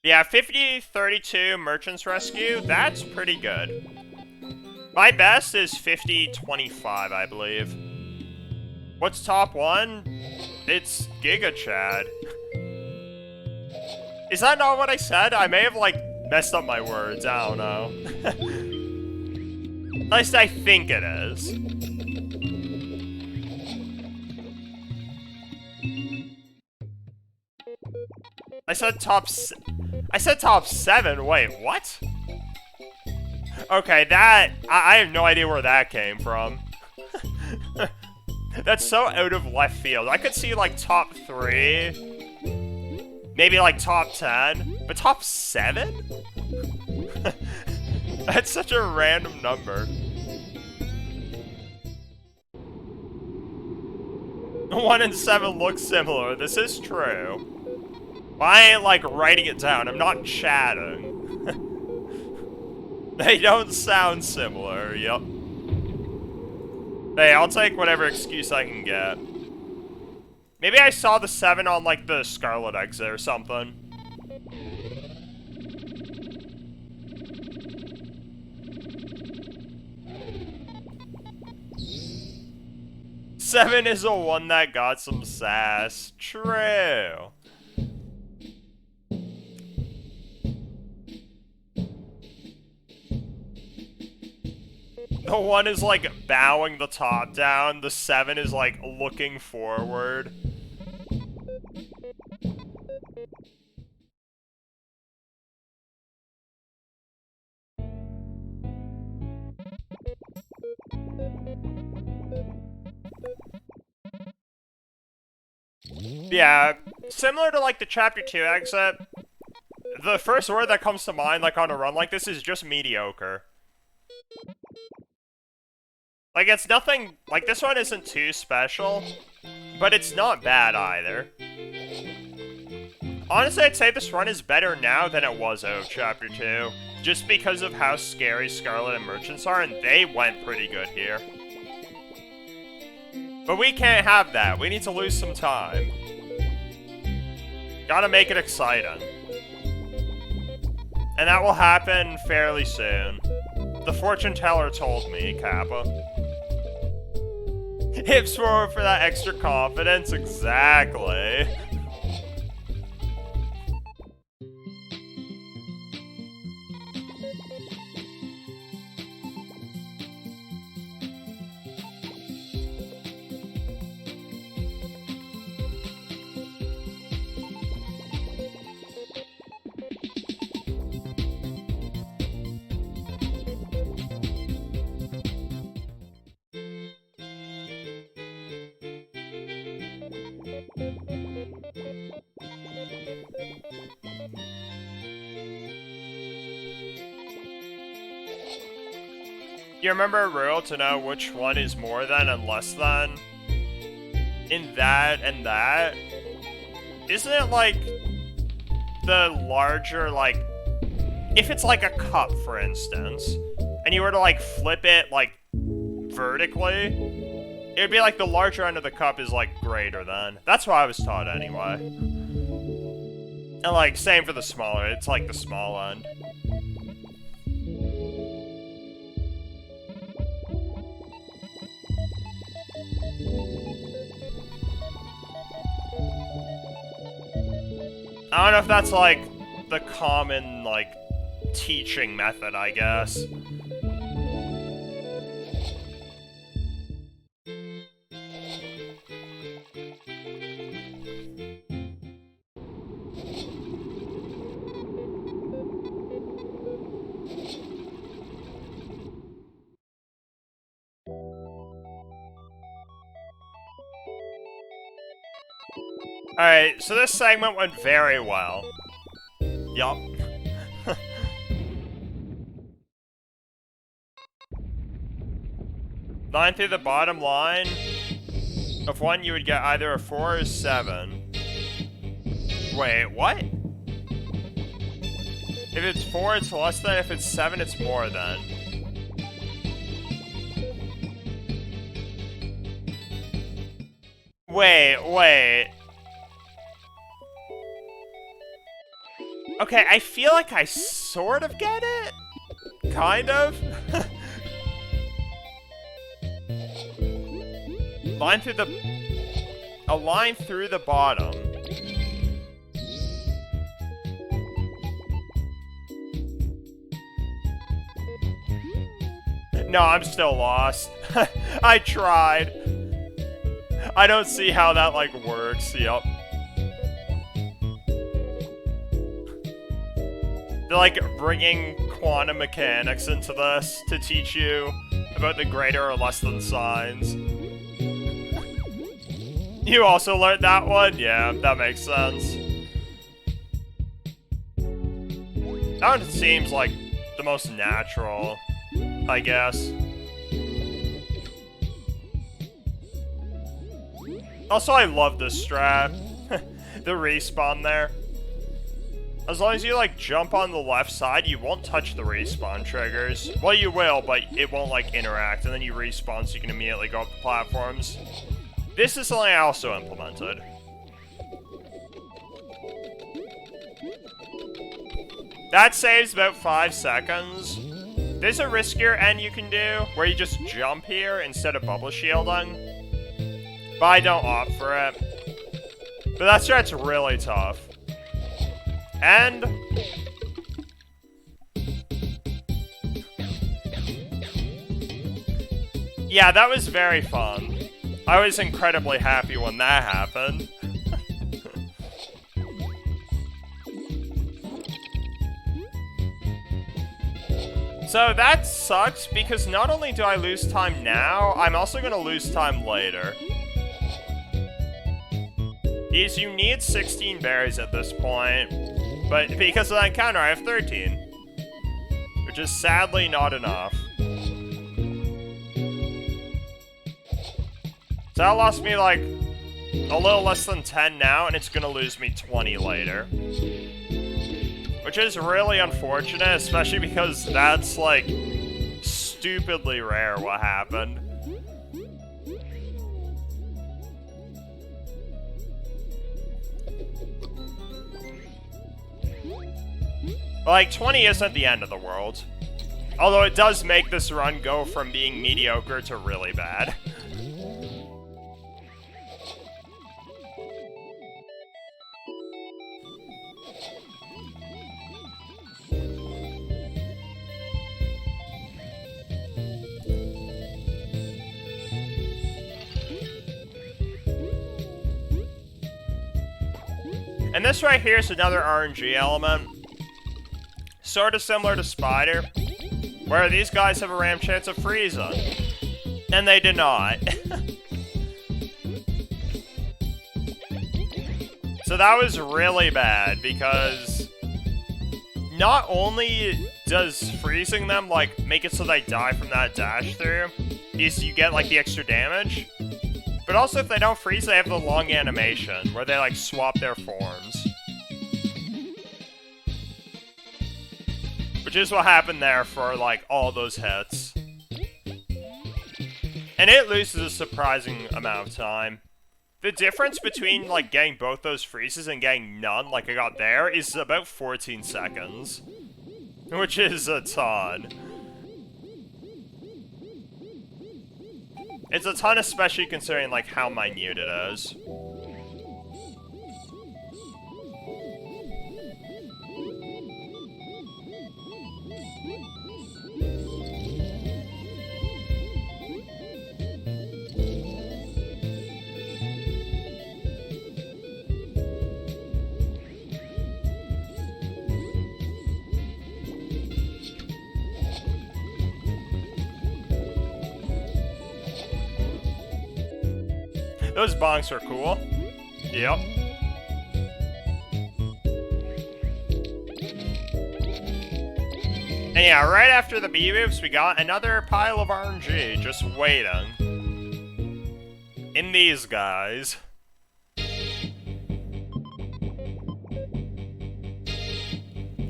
A: Yeah, 50-32 Merchant's Rescue, that's pretty good. My best is 50-25, I believe. What's top one? It's Giga Chad. Is that not what I said? I may have, like, messed up my words, I don't know. At least I think it is. I said top 7, wait, what? Okay, that, I have no idea where that came from. That's so out of left field. I could see, like, top 3, maybe, like, top 10, but top 7? That's such a random number. 1 and 7 look similar, this is true. I ain't, like, writing it down, I'm not chatting. They don't sound similar, yep. Hey, I'll take whatever excuse I can get. Maybe I saw the 7 on, like, the Scarlet exit or something. Seven is the one that got some sass. True. The 1 is, like, bowing the top down. The 7 is, like, looking forward. Yeah, similar to, like, the Chapter 2 exit, the first word that comes to mind, like, on a run like this is just mediocre. Like, it's nothing, like, this one isn't too special, but it's not bad either. Honestly, I'd say this run is better now than it was out of Chapter 2, just because of how scary Scarlet and Merchants are, and they went pretty good here. But we can't have that, we need to lose some time. Gotta make it exciting. And that will happen fairly soon. The fortune teller told me, Kappa. Hips forward for that extra confidence, exactly. You remember a rule to know which one is more than and less than? In that and that? Isn't it like the larger, like, if it's like a cup, for instance, and you were to like flip it like vertically, it would be like the larger end of the cup is like greater than. That's what I was taught anyway. And like, same for the smaller, it's like the small end. I don't know if that's, like, the common, like, teaching method, I guess. Alright, so this segment went very well. Yup. Line through the bottom line of 1, you would get either a 4 or 7. Wait, what? If it's 4, it's less than. If it's 7, it's more than. Wait. Okay, I feel like I sort of get it. Kind of. A line through the bottom. No, I'm still lost. I tried. I don't see how that, like, works. Yep. They're, like, bringing quantum mechanics into this to teach you about the greater or less than signs. You also learned that one? Yeah, that makes sense. That one seems like the most natural, I guess. Also, I love this strat. The respawn there. As long as you, like, jump on the left side, you won't touch the respawn triggers. Well, you will, but it won't, like, interact, and then you respawn so you can immediately go up the platforms. This is something I also implemented. That saves about 5 seconds. There's a riskier end you can do, where you just jump here instead of bubble shielding. But I don't opt for it. But that strat's really tough. And... yeah, that was very fun. I was incredibly happy when that happened. So that sucks, because not only do I lose time now, I'm also gonna lose time later. Because you need 16 berries at this point, but because of that encounter I have 13. Which is sadly not enough. So that lost me, like, a little less than 10 now, and it's gonna lose me 20 later. Which is really unfortunate, especially because that's, like, stupidly rare what happened. But, like, 20 isn't the end of the world. Although it does make this run go from being mediocre to really bad. And this right here is another RNG element. Sort of similar to Spider, where these guys have a ram chance of freezing. And they did not. So that was really bad, because not only does freezing them, like, make it so they die from that dash through, is you get, like, the extra damage. But also, if they don't freeze, they have the long animation, where they, like, swap their forms. Which is what happened there for, like, all those hits. And it loses a surprising amount of time. The difference between, like, getting both those freezes and getting none, like I got there, is about 14 seconds. Which is a ton. It's a ton, especially considering, like, how minute it is. Those bonks are cool. Yep. And yeah, right after the B-moves, we got another pile of RNG just waiting. In these guys.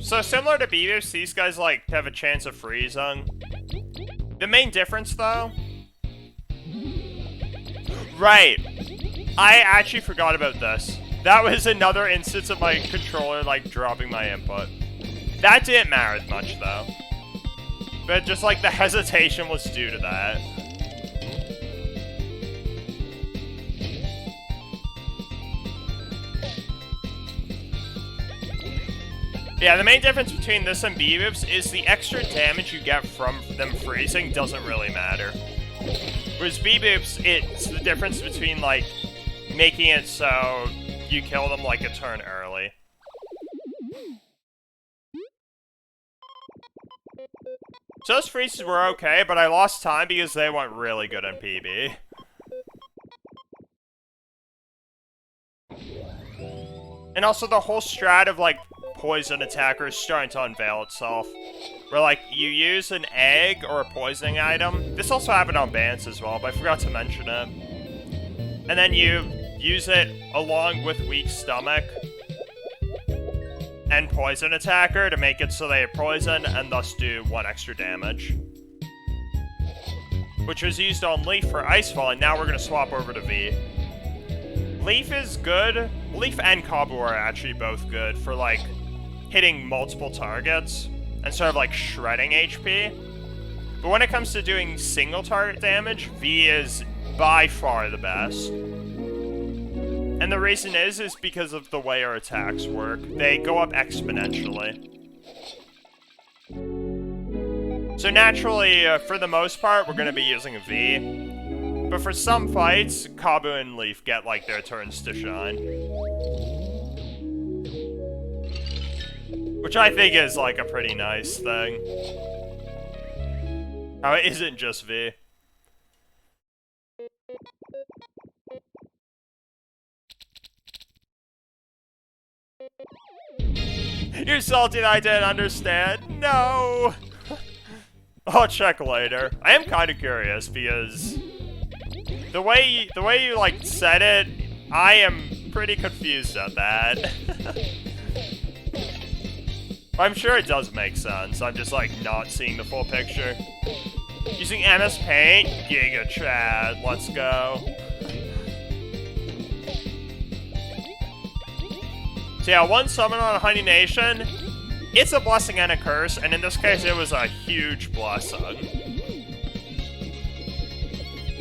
A: So similar to B-moves, these guys like have a chance of freezing. The main difference though... Right! I actually forgot about this. That was another instance of my controller like dropping my input. That didn't matter as much though. But just like the hesitation was due to that. Yeah, the main difference between this and B-moves is the extra damage you get from them freezing doesn't really matter. Whereas B-moves, it's the difference between, like, making it so you kill them, like, a turn early. So those freezes were okay, but I lost time because they went really good in PB. And also the whole strat of, like, poison attacker is starting to unveil itself. Where, like, you use an egg or a poisoning item. This also happened on Bans as well, but I forgot to mention it. And then you use it along with weak stomach and poison attacker to make it so they have poison and thus do 1 extra damage. Which was used on Leaf for Icefall, and now we're going to swap over to V. Leaf is good. Leaf and Kabu are actually both good for, like, hitting multiple targets and sort of, like, shredding HP. But when it comes to doing single target damage, V is by far the best. And the reason is because of the way our attacks work. They go up exponentially. So naturally, for the most part, we're going to be using a V. But for some fights, Kabu and Leaf get, like, their turns to shine. Which I think is, like, a pretty nice thing. How it isn't just V. You're salty that I didn't understand? No! I'll check later. I am kind of curious, because... The way you, like, said it, I am pretty confused at that. I'm sure it does make sense, I'm just, like, not seeing the full picture. Using MS Paint? Giga Chad, let's go. So yeah, 1 summon on Honey Nation, it's a blessing and a curse, and in this case it was a huge blessing.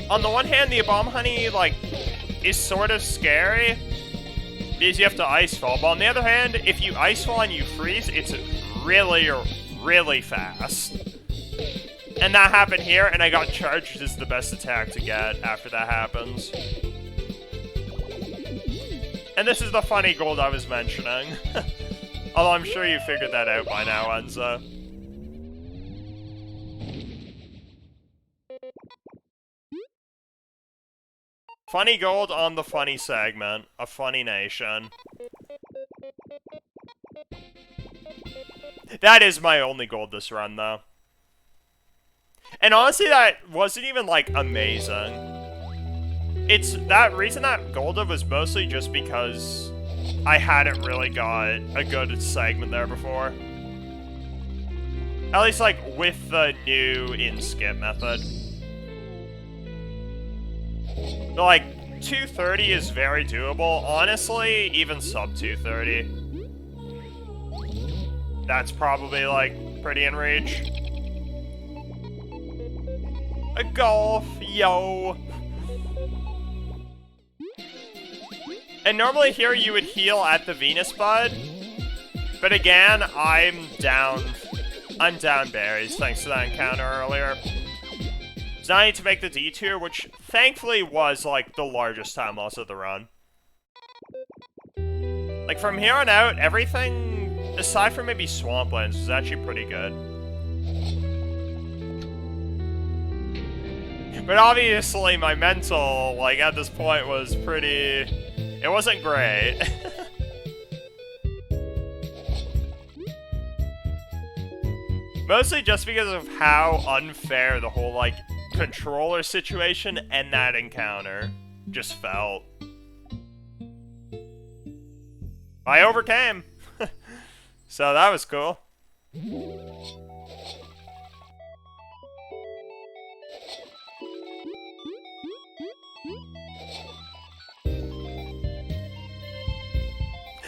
A: On the one hand, the Bomb Honey, like, is sort of scary, because you have to Icefall, but on the other hand, if you Icefall and you freeze, it's really, really fast. And that happened here, and I got charged, which is the best attack to get after that happens. And this is the funny gold I was mentioning. Although I'm sure you figured that out by now, Enza. Funny gold on the funny segment of Funny Nation. That is my only gold this run, though. And honestly, that wasn't even, like, amazing. It's that reason that Golda was mostly just because I hadn't really got a good segment there before. At least, like, with the new in-skip method. But, like, 230 is very doable. Honestly, even sub 230. That's probably, like, pretty in reach. A golf, yo! And normally here you would heal at the Venus Bud. But again, I'm down berries thanks to that encounter earlier. So now I need to make the detour, which thankfully was, like, the largest time loss of the run. Like, from here on out, everything, aside from maybe Swamplands, was actually pretty good. But obviously my mental, like, at this point was pretty... It wasn't great. Mostly just because of how unfair the whole, like, controller situation and that encounter just felt. I overcame! So that was cool.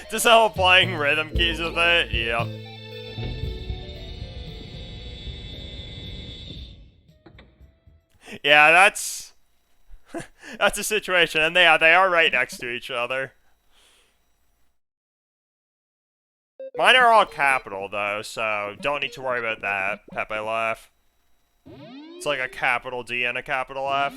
A: Just all playing rhythm keys with it? Yep. Yeah, that's... that's a situation, and they are right next to each other. Mine are all capital, though, so don't need to worry about that, Pepe laugh. It's like a capital D and a capital F.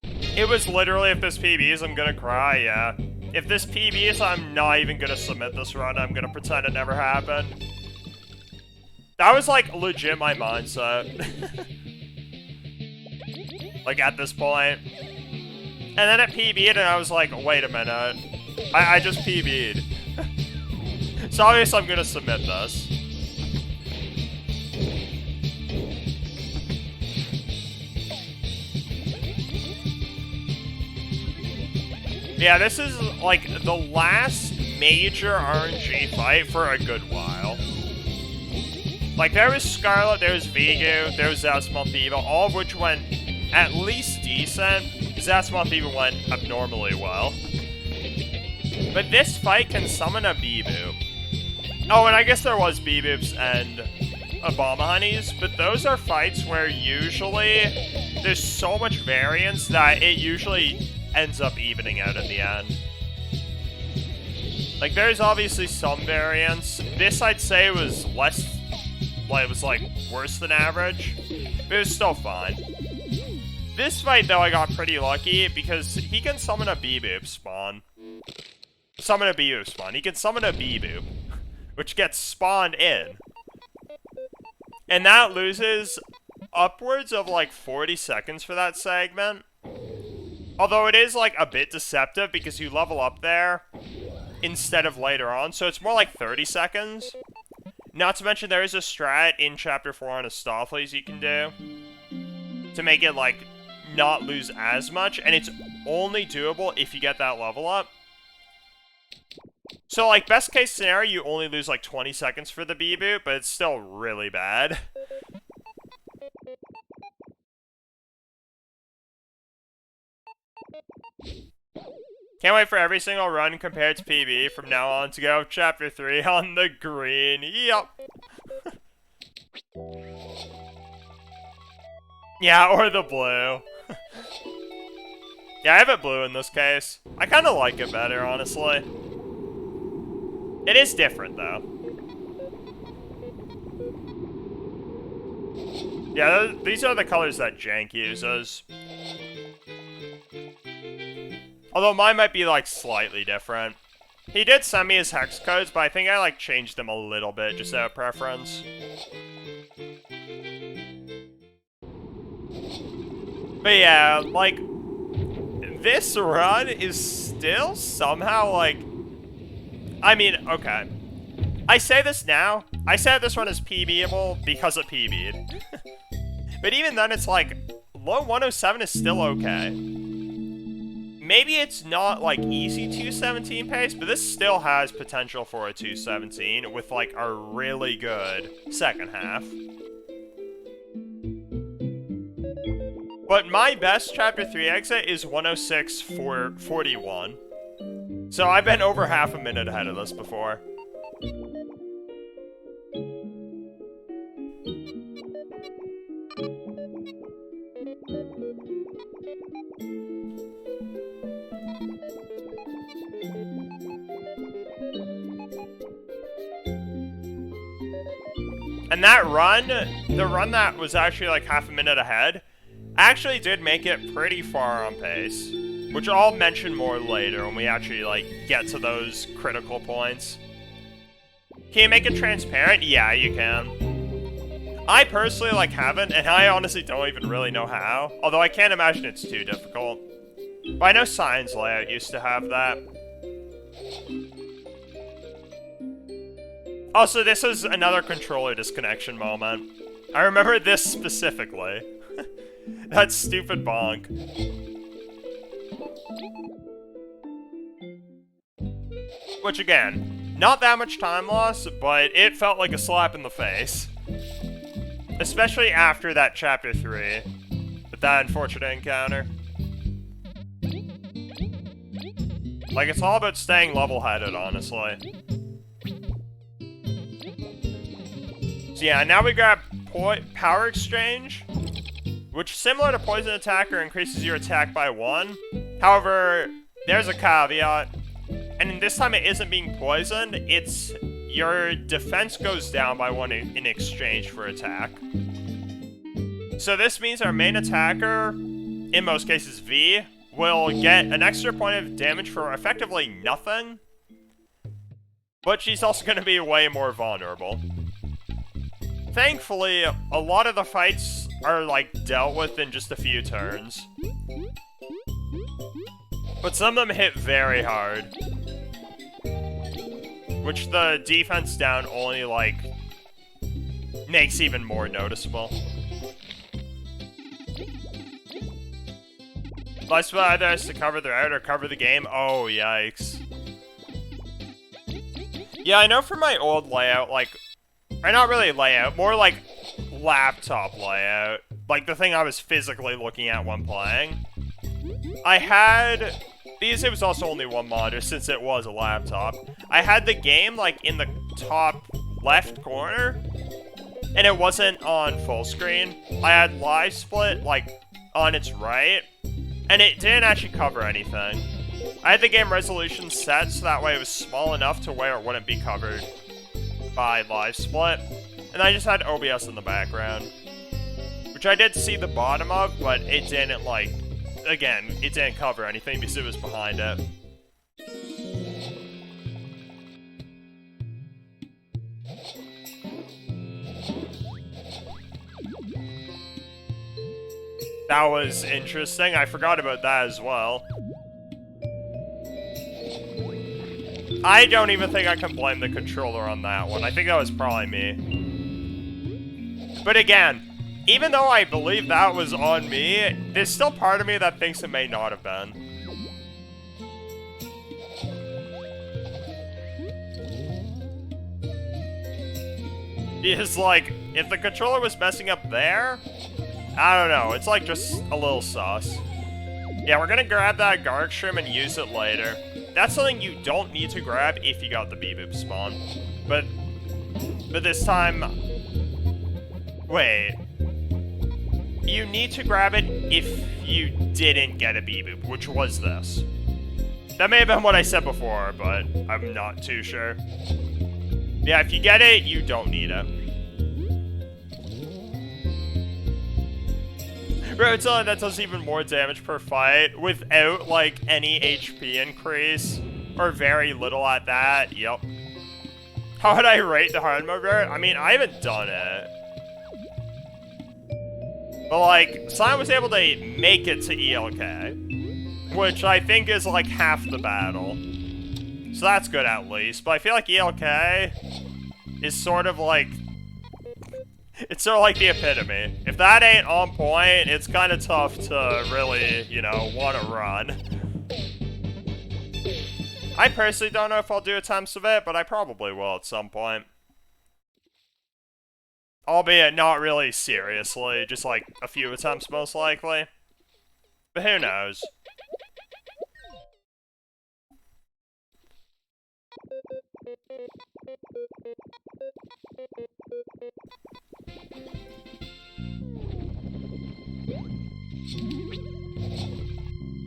A: It was literally, if this PBs, I'm gonna cry, yeah. If this PBs, I'm not even gonna submit this run, I'm gonna pretend it never happened. That was, like, legit my mindset. Like, at this point. And then it PB'd, and I was like, wait a minute. I just PB'd. So obviously I'm gonna submit this. Yeah, this is, like, the last major RNG fight for a good while. Like, there was Scarlet, there was Vigu, there was Zasmalthiva, all of which went at least decent. Zasmalthiva went abnormally well. But this fight can summon a Beboop. Oh, and I guess there was Beboops and Obama Honeys, but those are fights where usually there's so much variance that it usually ends up evening out in the end. Like, there's obviously some variance. This, I'd say, was less... Well, it was, like, worse than average. But it was still fine. This fight, though, I got pretty lucky because he can summon a Beboop spawn. Summon a Beboop spawn. He can summon a Beboop, which gets spawned in. And that loses upwards of, like, 40 seconds for that segment. Although it is, like, a bit deceptive because you level up there instead of later on, so it's more like 30 seconds. Not to mention there is a strat in Chapter 4 on Astopheles you can do to make it, like, not lose as much, and it's only doable if you get that level up. So, like, best case scenario, you only lose, like, 20 seconds for the Beboop, but it's still really bad. Can't wait for every single run compared to PB from now on to go Chapter 3 on the green. Yup. Yeah, or the blue. Yeah, I have it blue in this case. I kind of like it better, honestly. It is different, though. Yeah, these are the colors that Jank uses. Although mine might be, like, slightly different. He did send me his hex codes, but I think I, like, changed them a little bit, just out of preference. But yeah, like, this run is still somehow, like... I mean, okay. I say this now. I said this run is PBable because it PB'd. But even then, it's like, low 107 is still okay. Maybe it's not, like, easy 217 pace, but this still has potential for a 217 with, like, a really good second half. But my best Chapter 3 exit is 106 for 41. So I've been over half a minute ahead of this before. And that run, the run that was actually like half a minute ahead, actually did make it pretty far on pace. Which I'll mention more later when we actually, like, get to those critical points. Can you make it transparent? Yeah, you can. I personally, like, haven't, and I honestly don't even really know how. Although I can't imagine it's too difficult. But I know Science Layout used to have that. Also, this was another controller disconnection moment. I remember this specifically. That stupid bonk. Which again, not that much time loss, but it felt like a slap in the face. Especially after that chapter 3, with that unfortunate encounter. Like, it's all about staying level-headed, honestly. So yeah, now we grab Power Exchange, which, similar to Poison Attacker, increases your attack by 1. However, there's a caveat, and this time it isn't being poisoned, it's your defense goes down by 1 in exchange for attack. So this means our main attacker, in most cases V, will get an extra point of damage for effectively nothing, but she's also going to be way more vulnerable. Thankfully, a lot of the fights are, like, dealt with in just a few turns. But some of them hit very hard. Which the defense down only, like, makes even more noticeable. Life spell either has to cover the route or cover the game. Oh, yikes. Yeah, I know from my old layout, like, or not really layout, more like laptop layout. Like the thing I was physically looking at when playing. I had, because it was also only one monitor since it was a laptop, I had the game like in the top left corner, and it wasn't on full screen. I had live split like on its right, and it didn't actually cover anything. I had the game resolution set so that way it was small enough to where it wouldn't be covered by live split, and I just had OBS in the background, which I did see the bottom of, but it didn't, like, again, it didn't cover anything because it was behind it. That was interesting. I forgot about that as well. I don't even think I can blame the controller on that one. I think that was probably me. But again, even though I believe that was on me, there's still part of me that thinks it may not have been. Because, like, if the controller was messing up there, I don't know, it's like just a little sus. Yeah, we're gonna grab that Garg Shrimp and use it later. That's something you don't need to grab if you got the Beboop spawn. But this time... Wait. You need to grab it if you didn't get a Beboop, which was this. That may have been what I said before, but I'm not too sure. Yeah, if you get it, you don't need it. Roadside that does even more damage per fight without, like, any HP increase. Or very little at that, yep. How would I rate the hard mode route? I mean, I haven't done it. But, like, Simon was able to make it to ELK. Which I think is, like, half the battle. So that's good at least. But I feel like ELK is sort of like... It's sort of like the epitome. If that ain't on point, it's kind of tough to really, you know, want to run. I personally don't know if I'll do attempts of it, but I probably will at some point. Albeit not really seriously, just like a few attempts most likely. But who knows?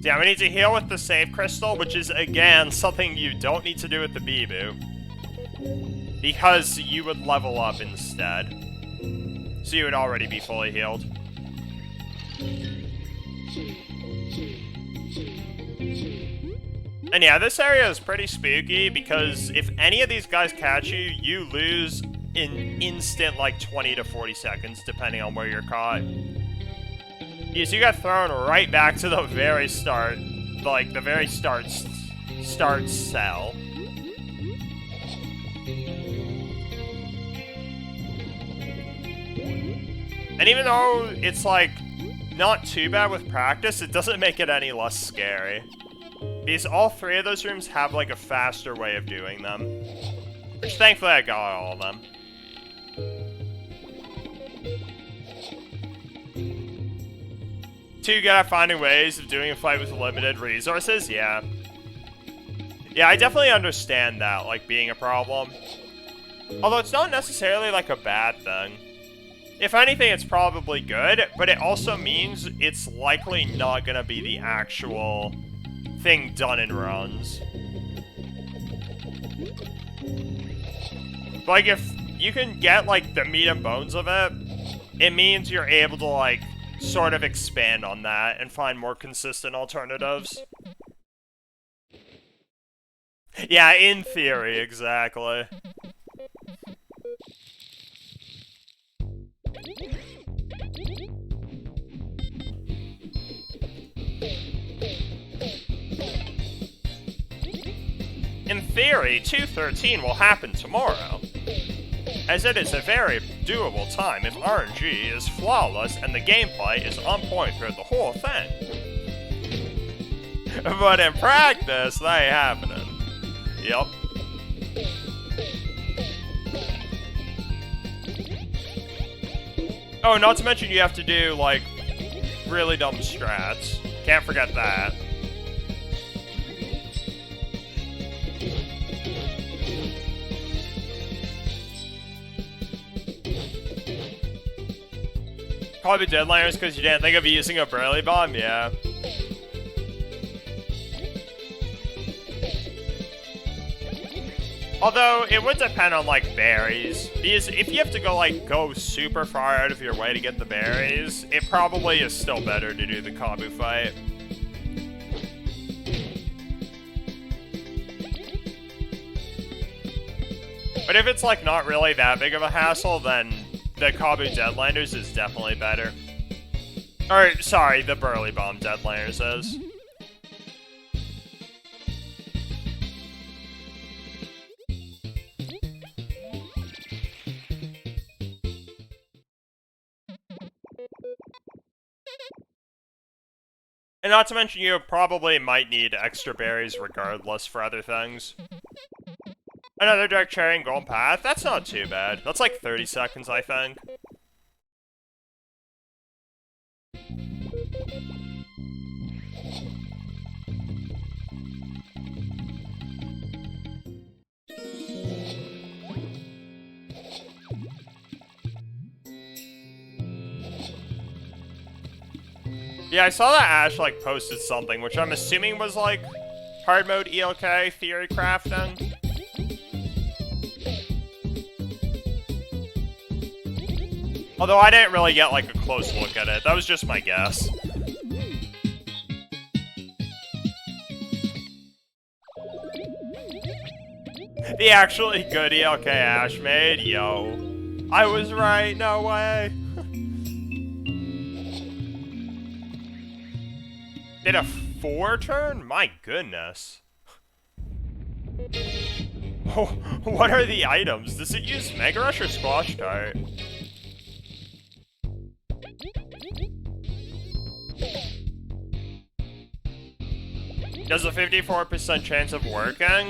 A: Yeah, we need to heal with the save crystal, which is, again, something you don't need to do with the Beboop. Because you would level up instead. So you would already be fully healed. And yeah, this area is pretty spooky, because if any of these guys catch you, you lose in instant, like, 20 to 40 seconds, depending on where you're caught. Because you got thrown right back to the very start, like, the very start cell. And even though it's, like, not too bad with practice, it doesn't make it any less scary. Because all three of those rooms have, like, a faster way of doing them. Which, thankfully, I got all of them. Too good at finding ways of doing a fight with limited resources? Yeah. Yeah, I definitely understand that, like, being a problem. Although it's not necessarily, like, a bad thing. If anything, it's probably good, but it also means it's likely not gonna be the actual thing done in runs. Like, if you can get, like, the meat and bones of it, it means you're able to, like, sort of expand on that and find more consistent alternatives. Yeah, in theory, exactly. In theory, 213 will happen tomorrow, as it is a very doable time if RNG is flawless and the gameplay is on point throughout the whole thing. But in practice, that ain't happening. Yep. Oh, not to mention you have to do, like, really dumb strats. Can't forget that. Probably deadliners because you didn't think of using a burly bomb? Yeah. Although, it would depend on, like, berries. Because if you have to go super far out of your way to get the berries, it probably is still better to do the Kabu fight. But if it's, like, not really that big of a hassle, then the Kabu Deadlanders is definitely better. Or, sorry, the Burly Bomb Deadlanders is. And not to mention you probably might need extra berries regardless for other things. Another Dark Cherry and Golden Path? That's not too bad. That's like 30 seconds, I think. Yeah, I saw that Ash, like, posted something, which I'm assuming was, like, hard mode ELK theory crafting. Although I didn't really get, like, a close look at it. That was just my guess. The actually good ELK Ash made? Yo. I was right, no way. Did a 4-turn? My goodness. Oh, what are the items? Does it use Mega Rush or Squash Tart? Does a 54% chance of working?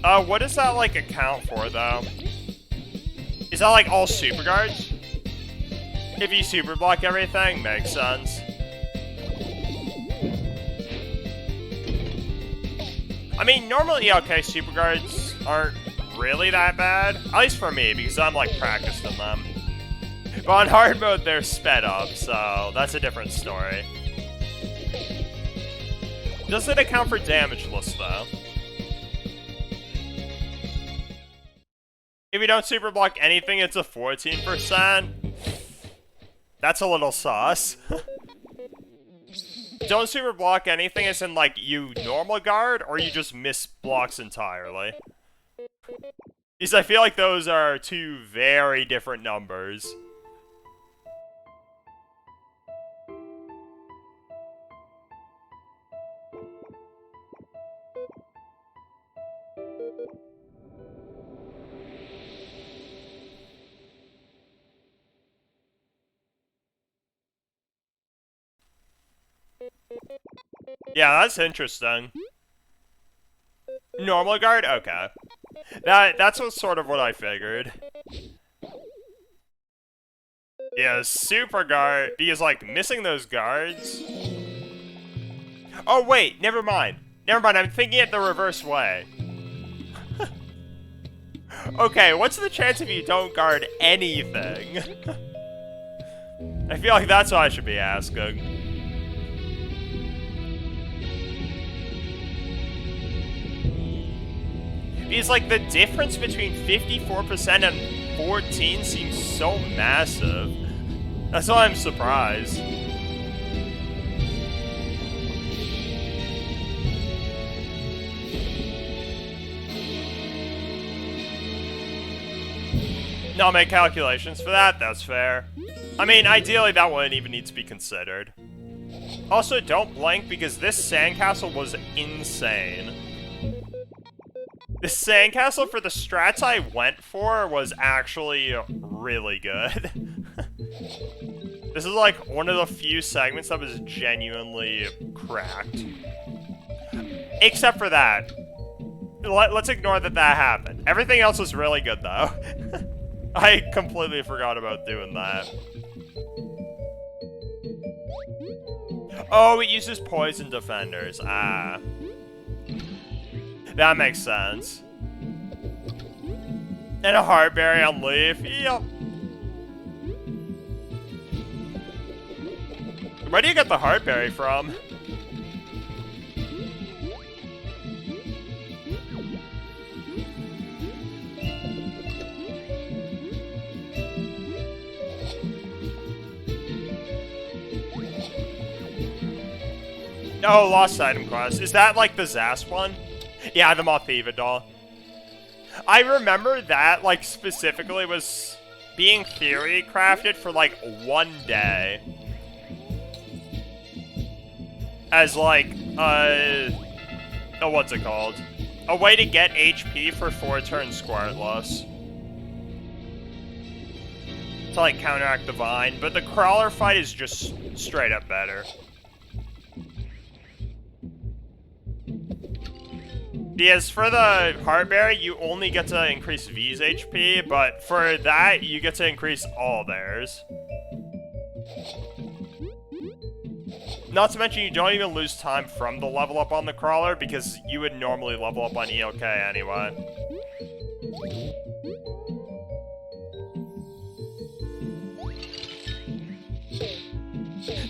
A: What does that, like, account for, though? Is that, like, all super guards? If you super block everything, makes sense. I mean, normally ELK super guards aren't really that bad. At least for me, because I'm, like, practiced in them. But on hard mode, they're sped up, so that's a different story. Does it account for damageless, though? If you don't super block anything, it's a 14%. That's a little sauce. Don't super block anything as in, like, you normal guard, or you just miss blocks entirely. Because I feel like those are two very different numbers. Yeah, that's interesting. Normal guard? Okay. That's what sort of what I figured. Yeah, super guard, because, like, missing those guards... Oh, wait, never mind. Never mind, I'm thinking it the reverse way. Okay, what's the chance if you don't guard anything? I feel like that's what I should be asking. Because, like, the difference between 54% and 14 seems so massive. That's why I'm surprised. No, I'll make calculations for that, that's fair. I mean, ideally that wouldn't even need to be considered. Also, don't blink because this sandcastle was insane. The sandcastle for the strats I went for was actually really good. This is like one of the few segments that was genuinely cracked. Except for that. Let's ignore that happened. Everything else was really good though. I completely forgot about doing that. Oh, it uses poison defenders. Ah. That makes sense. And a heartberry on leaf. Yep. Where do you get the heartberry from? Oh, lost item quest. Is that like the Zast one? Yeah, the Mothiva doll. I remember that, like, specifically was being theory crafted for, like, 1 day. As, like, oh, what's it called? A way to get HP for 4 turns squirtless. To, like, counteract the Vine. But the Crawler fight is just straight up better. Because for the Heartberry, you only get to increase V's HP, but for that, you get to increase all theirs. Not to mention, you don't even lose time from the level up on the Crawler, because you would normally level up on ELK anyway.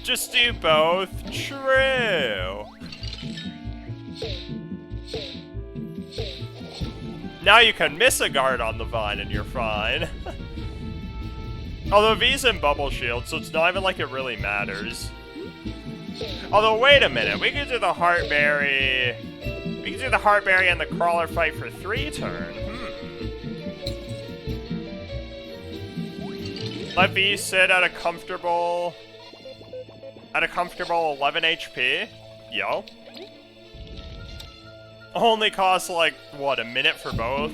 A: Just do both. True. Now you can miss a guard on the Vine and you're fine. Although V's in Bubble Shield, so it's not even like it really matters. Although, wait a minute, we could do the Heartberry... We could do the Heartberry and the Crawler fight for 3 turn. Let V sit at a comfortable... At a comfortable 11 HP? Yo. Only costs, like, what, a minute for both?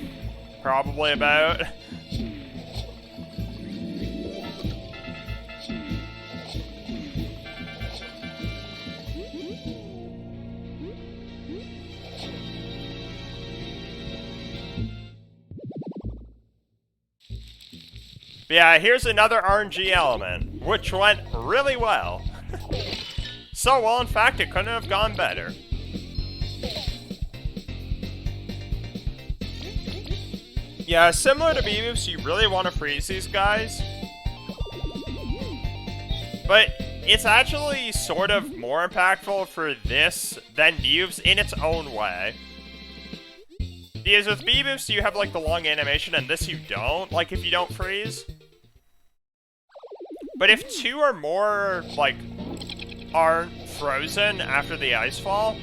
A: Probably about. But yeah, here's another RNG element, which went really well. So well, in fact, it couldn't have gone better. Yeah, similar to Beebs, you really want to freeze these guys. But it's actually sort of more impactful for this than Beebs in its own way. Because with Beebs, you have like the long animation, and this you don't, like if you don't freeze. But if 2 or more, like, aren't frozen after the ice fall,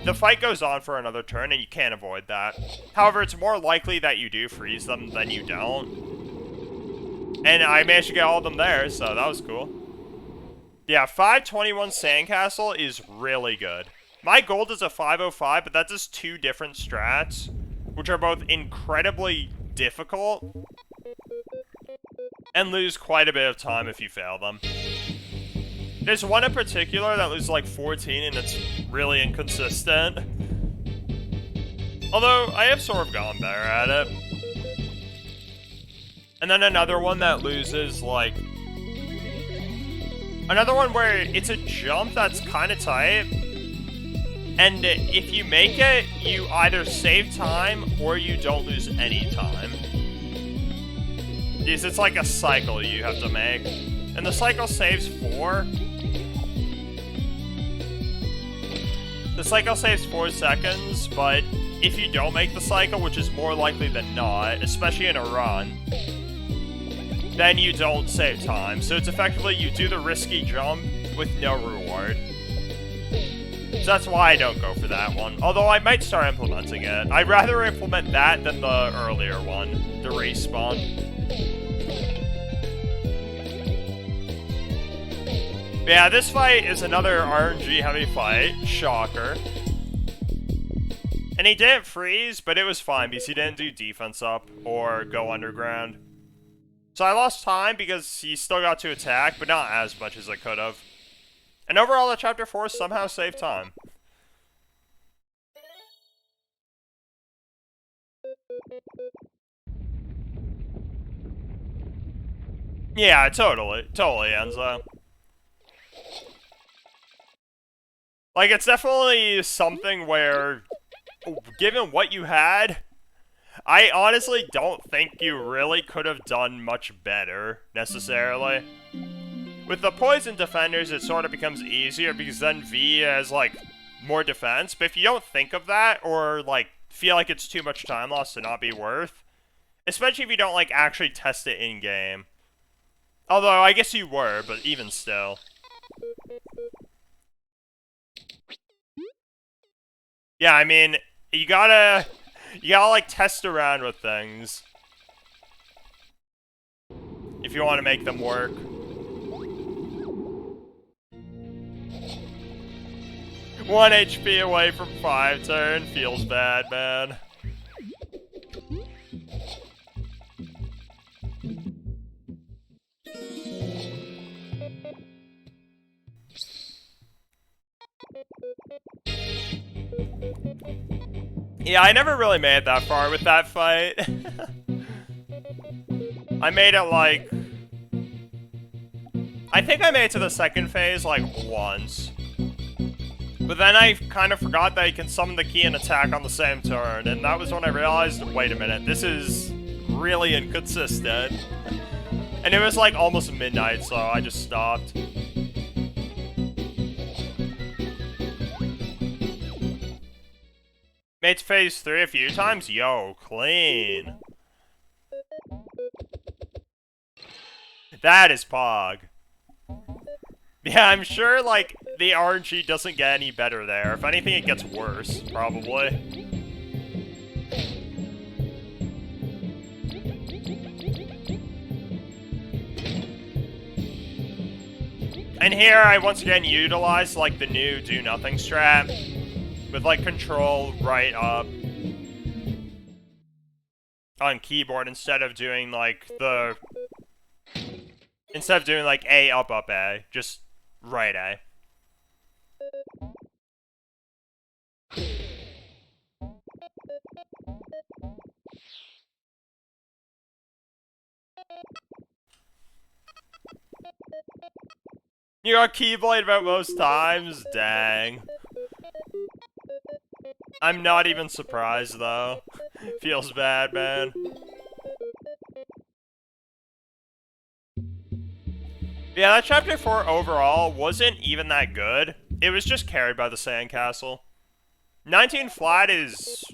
A: the fight goes on for another turn, and you can't avoid that. However, it's more likely that you do freeze them than you don't. And I managed to get all of them there, so that was cool. Yeah, 521 Sandcastle is really good. My gold is a 505, but that does 2 different strats, which are both incredibly difficult, and lose quite a bit of time if you fail them. There's one in particular that loses like 14 and it's really inconsistent. Although, I have sort of gotten better at it. And then another one that loses like... Another one where it's a jump that's kind of tight. And if you make it, you either save time or you don't lose any time. Because it's like a cycle you have to make. And the cycle saves 4. The cycle saves 4 seconds, but if you don't make the cycle, which is more likely than not, especially in a run, then you don't save time. So it's effectively you do the risky jump with no reward. So that's why I don't go for that one. Although I might start implementing it. I'd rather implement that than the earlier one, the respawn. But yeah, this fight is another RNG heavy fight. Shocker. And he didn't freeze, but it was fine because he didn't do defense up or go underground. So I lost time because he still got to attack, but not as much as I could have. And overall, the Chapter 4 somehow saved time. Yeah, totally, Enzo. Like, it's definitely something where, given what you had, I honestly don't think you really could have done much better, necessarily. With the poison defenders, it sort of becomes easier because then V has, like, more defense. But if you don't think of that, or, like, feel like it's too much time loss to not be worth, especially if you don't, like, actually test it in-game. Although, I guess you were, but even still. Yeah, I mean, you gotta, like, test around with things. If you want to make them work. One HP away from 5 turn feels bad, man. Yeah, I never really made it that far with that fight. I made it like... I think I made it to the second phase like once. But then I kind of forgot that you can summon the key and attack on the same turn, and that was when I realized, wait a minute, this is really inconsistent. And it was like almost midnight, so I just stopped. Made to phase 3 a few times? Yo, clean. That is Pog. Yeah, I'm sure, like, the RNG doesn't get any better there. If anything, it gets worse, probably. And here, I once again utilized, like, the new do-nothing strat. With, like, control right up. On keyboard instead of doing, like, the... Instead of doing, like, A, up, A. Just right A. You got Keyblade about most times? Dang. I'm not even surprised, though. Feels bad, man. Yeah, that Chapter 4 overall wasn't even that good. It was just carried by the Sandcastle. 19 flat is...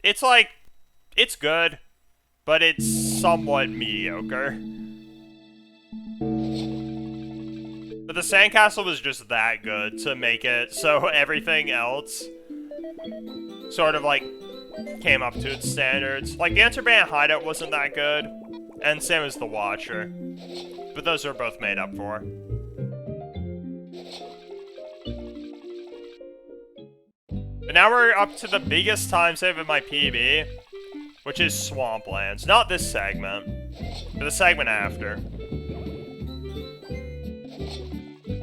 A: It's like... It's good, but it's somewhat mediocre. But the Sandcastle was just that good to make it so everything else sort of, like, came up to its standards. Like, the Enterband Hideout wasn't that good, and same as the Watcher. But those are both made up for. But now we're up to the biggest time save in my PB, which is Swamplands. Not this segment, but the segment after.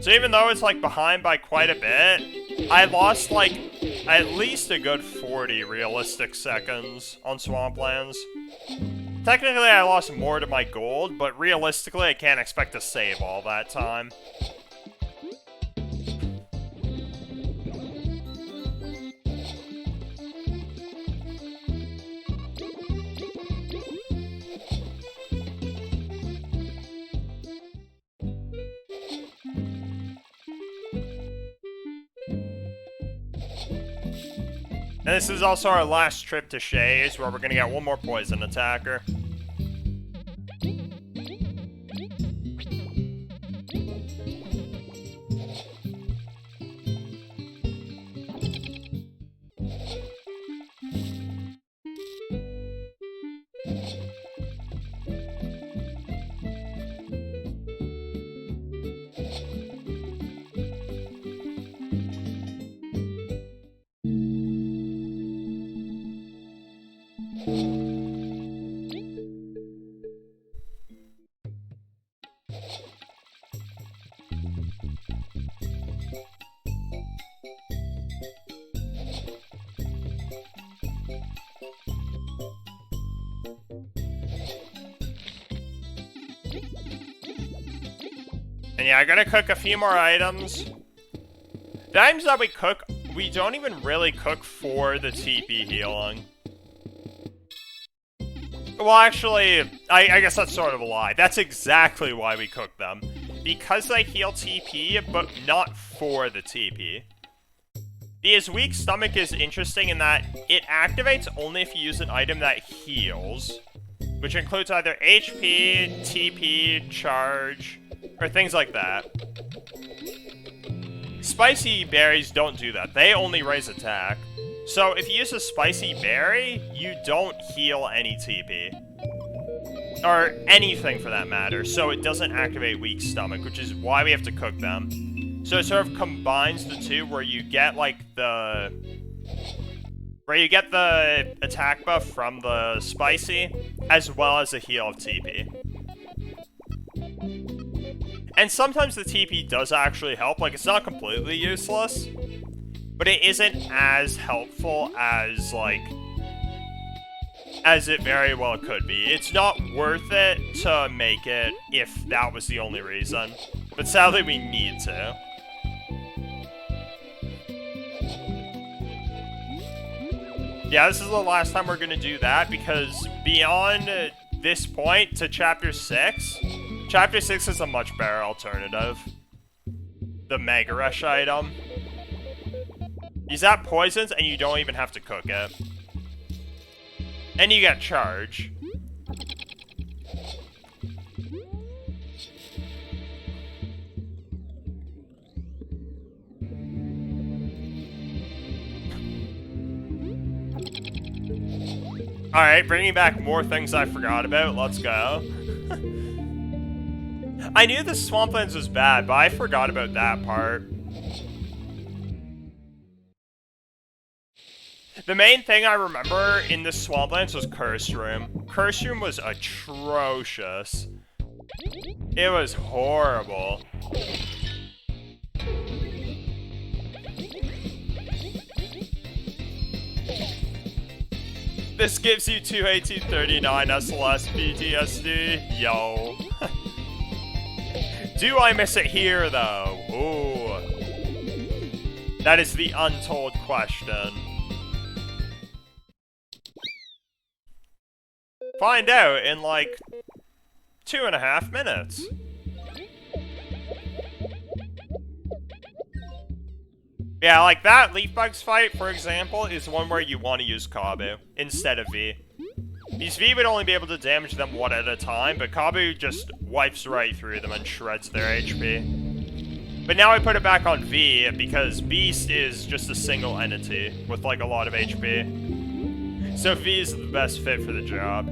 A: So even though it's like behind by quite a bit, I lost like at least a good 40 realistic seconds on Swamplands. Technically I lost more to my gold, but realistically I can't expect to save all that time. And this is also our last trip to Shays, where we're gonna get one more poison attacker. And yeah, I gotta cook a few more items. The items that we cook, we don't even really cook for the TP healing. Well, actually, I guess that's sort of a lie. That's exactly why we cook them. Because they heal TP, but not for the TP. Because Weak Stomach is interesting in that it activates only if you use an item that heals. Which includes either HP, TP, charge, or things like that. Spicy berries don't do that. They only raise attack. So if you use a spicy berry, you don't heal any TP. Or anything for that matter. So it doesn't activate Weak Stomach, which is why we have to cook them. So it sort of combines the two where you get like the... where you get the attack buff from the spicy, as well as a heal of TP. And sometimes the TP does actually help, like it's not completely useless, but it isn't as helpful as, like, as it very well could be. It's not worth it to make it if that was the only reason, but sadly we need to. Yeah, this is the last time we're gonna do that, because beyond this point to Chapter 6, Chapter 6 is a much better alternative. The Mega Rush item. Use that poisons, and you don't even have to cook it. And you get charge. Alright, bringing back more things I forgot about. Let's go. I knew the Swamplands was bad, but I forgot about that part. The main thing I remember in the Swamplands was Curse Room. Curse Room was atrocious. It was horrible. This gives you 21839 SLS PTSD. Yo. Do I miss it here, though? Ooh. That is the untold question. Find out in, like, 2.5 minutes. Yeah, like that Leaf Bugs fight, for example, is one where you want to use Kabu instead of V. These V would only be able to damage them one at a time, but Kabu just wipes right through them and shreds their HP. But now I put it back on V, because Beast is just a single entity with like a lot of HP. So V is the best fit for the job.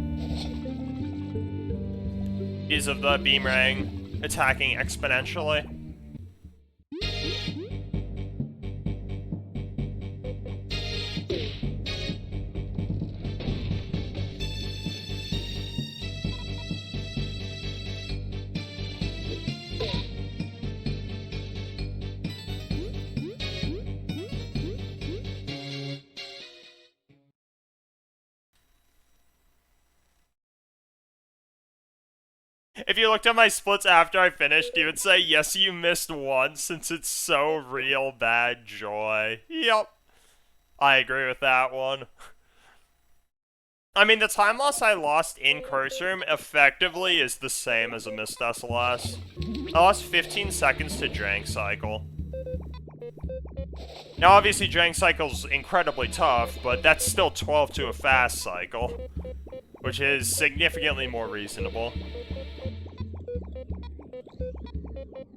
A: Because of the Beamerang attacking exponentially. If you looked at my splits after I finished, you would say, yes, you missed one since it's so real bad joy. Yep. I agree with that one. I mean, the time loss I lost in Curse Room effectively is the same as a missed SLS. I lost 15 seconds to Drank Cycle. Now, obviously, Drank Cycle's incredibly tough, but that's still 12 to a fast cycle, which is significantly more reasonable.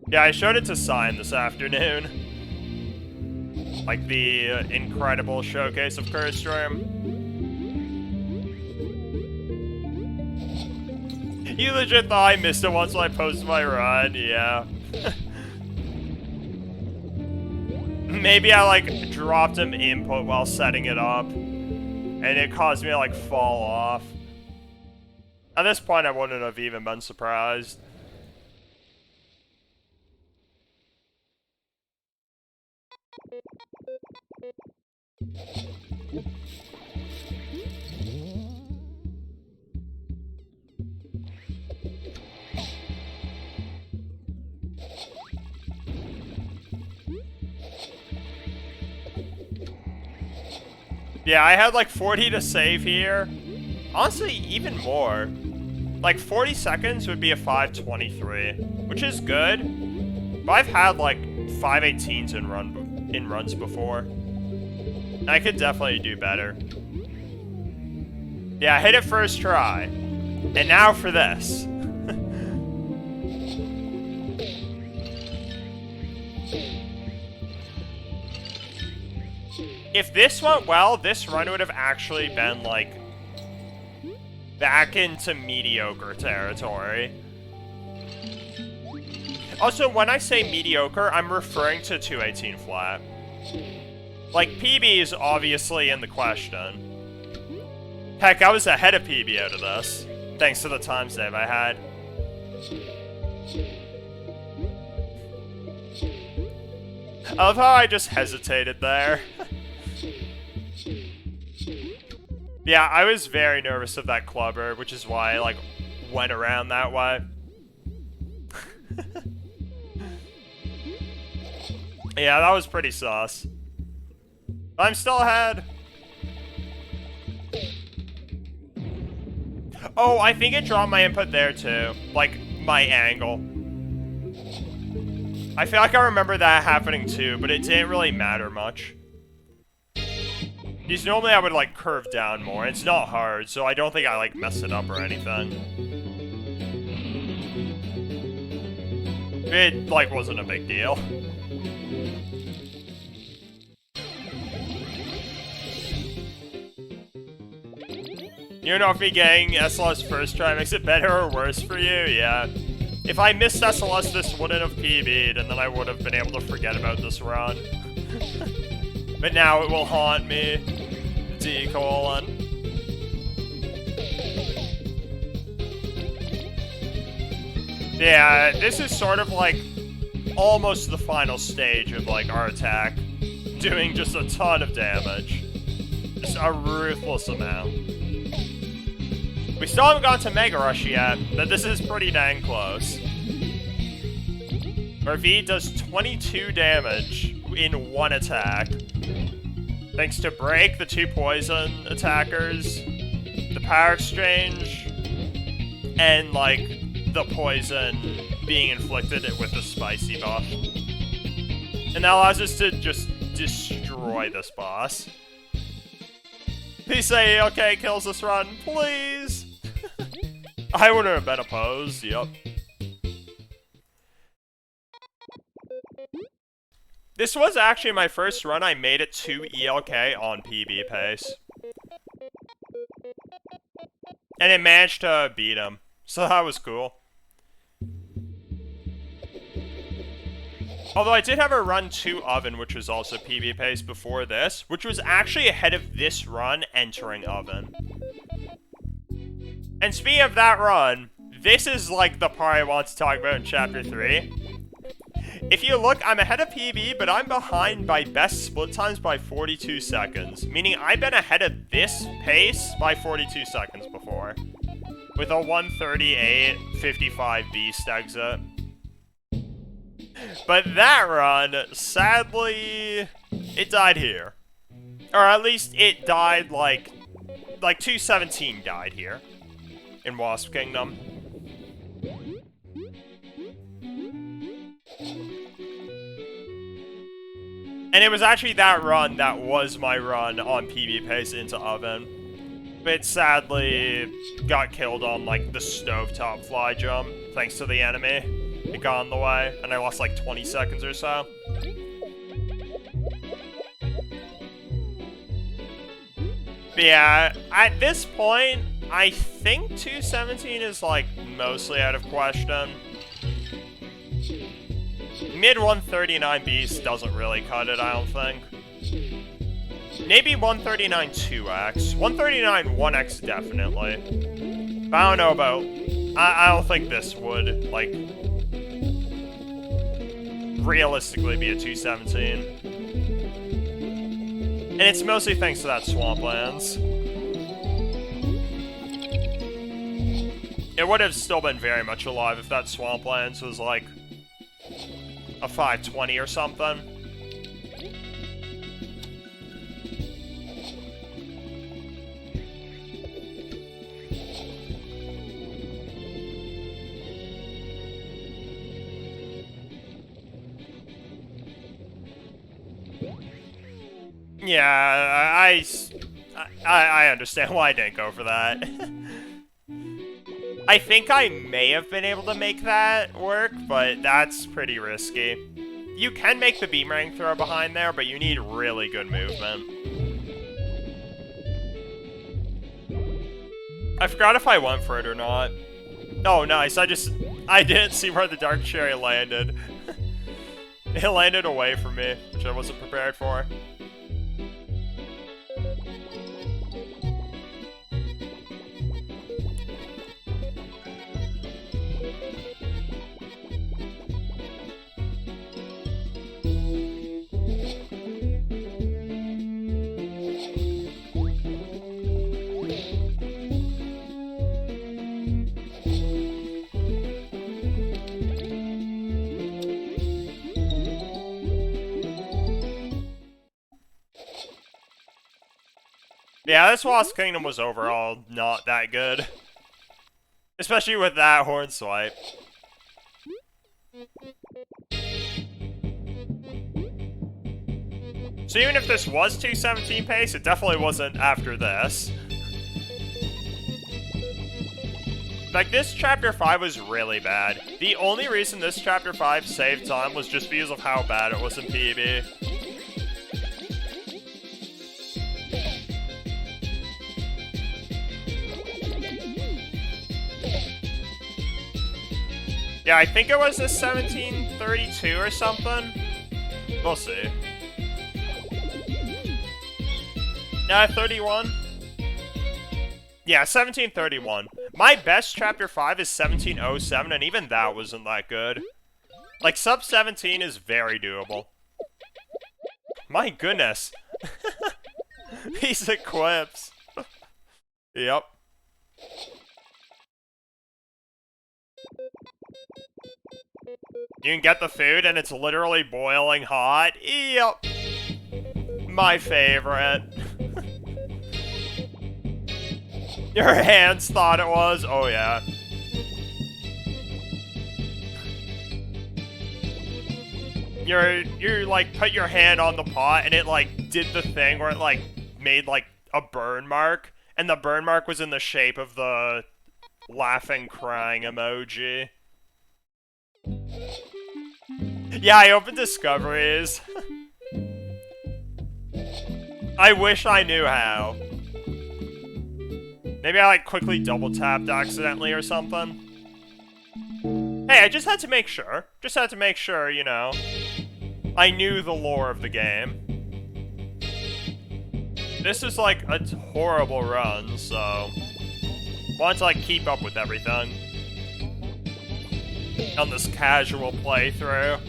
A: Yeah, I showed it to Sign this afternoon. Like the incredible showcase of Curse Room. You legit thought I missed it once when I posted my run, yeah. Maybe I, like, dropped an input while setting it up, and it caused me to, like, fall off. At this point, I wouldn't have even been surprised. Yeah, I had like 40 to save here. Honestly, even more. Like 40 seconds would be a 5:23, which is good. But I've had like 5:18s in runs before. I could definitely do better. Yeah, I hit it first try. And now for this. If this went well, this run would have actually been, like, back into mediocre territory. Also, when I say mediocre, I'm referring to 218 flat. Like, PB is obviously in the question. Heck, I was ahead of PB out of this, thanks to the time save I had. I love how I just hesitated there. Yeah, I was very nervous of that clubber, which is why I, like, went around that way. Yeah, that was pretty sus. I'm still ahead. Oh, I think it dropped my input there, too. Like, my angle. I feel like I remember that happening, too, but it didn't really matter much. Because normally I would, like, curve down more. It's not hard, so I don't think I, like, messed it up or anything. It, like, wasn't a big deal. You know if me getting SLS first try makes it better or worse for you? Yeah. If I missed SLS, this wouldn't have PB'd, and then I would have been able to forget about this run. But now it will haunt me. D:. Yeah, this is sort of like almost the final stage of like our attack. Doing just a ton of damage. Just a ruthless amount. We still haven't gone to Mega Rush yet, but this is pretty dang close. Our V does 22 damage in one attack. Thanks to Break, the 2 poison attackers, the power exchange, and, like, the poison being inflicted with the spicy buff. And that allows us to just destroy this boss. Please say, okay, kills this run, please! I wouldn't have been opposed, yep. This was actually my first run I made it to ELK on PB pace. And it managed to beat him, so that was cool. Although I did have a run to Oven, which was also PB pace before this, which was actually ahead of this run entering Oven. And speaking of that run, this is like the part I want to talk about in Chapter 3. If you look, I'm ahead of PB, but I'm behind by best split times by 42 seconds. Meaning I've been ahead of this pace by 42 seconds before. with a 138.55 beast exit. But that run, sadly, it died here. Or at least it died like 217 died here in Wasp Kingdom. And it was actually that run that was my run on PB Pace into Oven. But it sadly got killed on, like, the stovetop fly jump, thanks to the enemy. It got in the way, and I lost, like, 20 seconds or so. But yeah, at this point, I think 217 is, like, mostly out of question. Mid 139 beast doesn't really cut it, I don't think. Maybe 139 2x. 139 1x definitely. But I don't know about... I don't think this would, like, realistically be a 217. And it's mostly thanks to that Swamplands. It would have still been very much alive if that Swamplands was, like, a 520 or something. Yeah, I understand why I didn't go for that. I think I may have been able to make that work, but that's pretty risky. You can make the beamerang throw behind there, but you need really good movement. I forgot if I went for it or not. Oh, nice. I didn't see where the Dark Cherry landed. It landed away from me, which I wasn't prepared for. Yeah, this Wasp Kingdom was overall not that good. Especially with that horn swipe. So even if this was 217 pace, it definitely wasn't after this. Like, this Chapter 5 was really bad. The only reason this Chapter 5 saved time was just because of how bad it was in PB. Yeah, I think it was a 1732 or something. We'll see. Yeah, 31. Yeah, 1731. My best Chapter 5 is 1707, and even that wasn't that good. Like, sub 17 is very doable. My goodness. These equips. Yep. You can get the food and it's literally boiling hot. Yep. My favorite. Your hands thought it was? Oh yeah. You like put your hand on the pot and it like did the thing where it like made like a burn mark, and the burn mark was in the shape of the laughing crying emoji. Yeah, I opened discoveries. I wish I knew how. Maybe I like quickly double tapped accidentally or something. Hey, I just had to make sure. Just had to make sure, you know. I knew the lore of the game. This is like a horrible run, so wanted to like keep up with everything on this casual playthrough.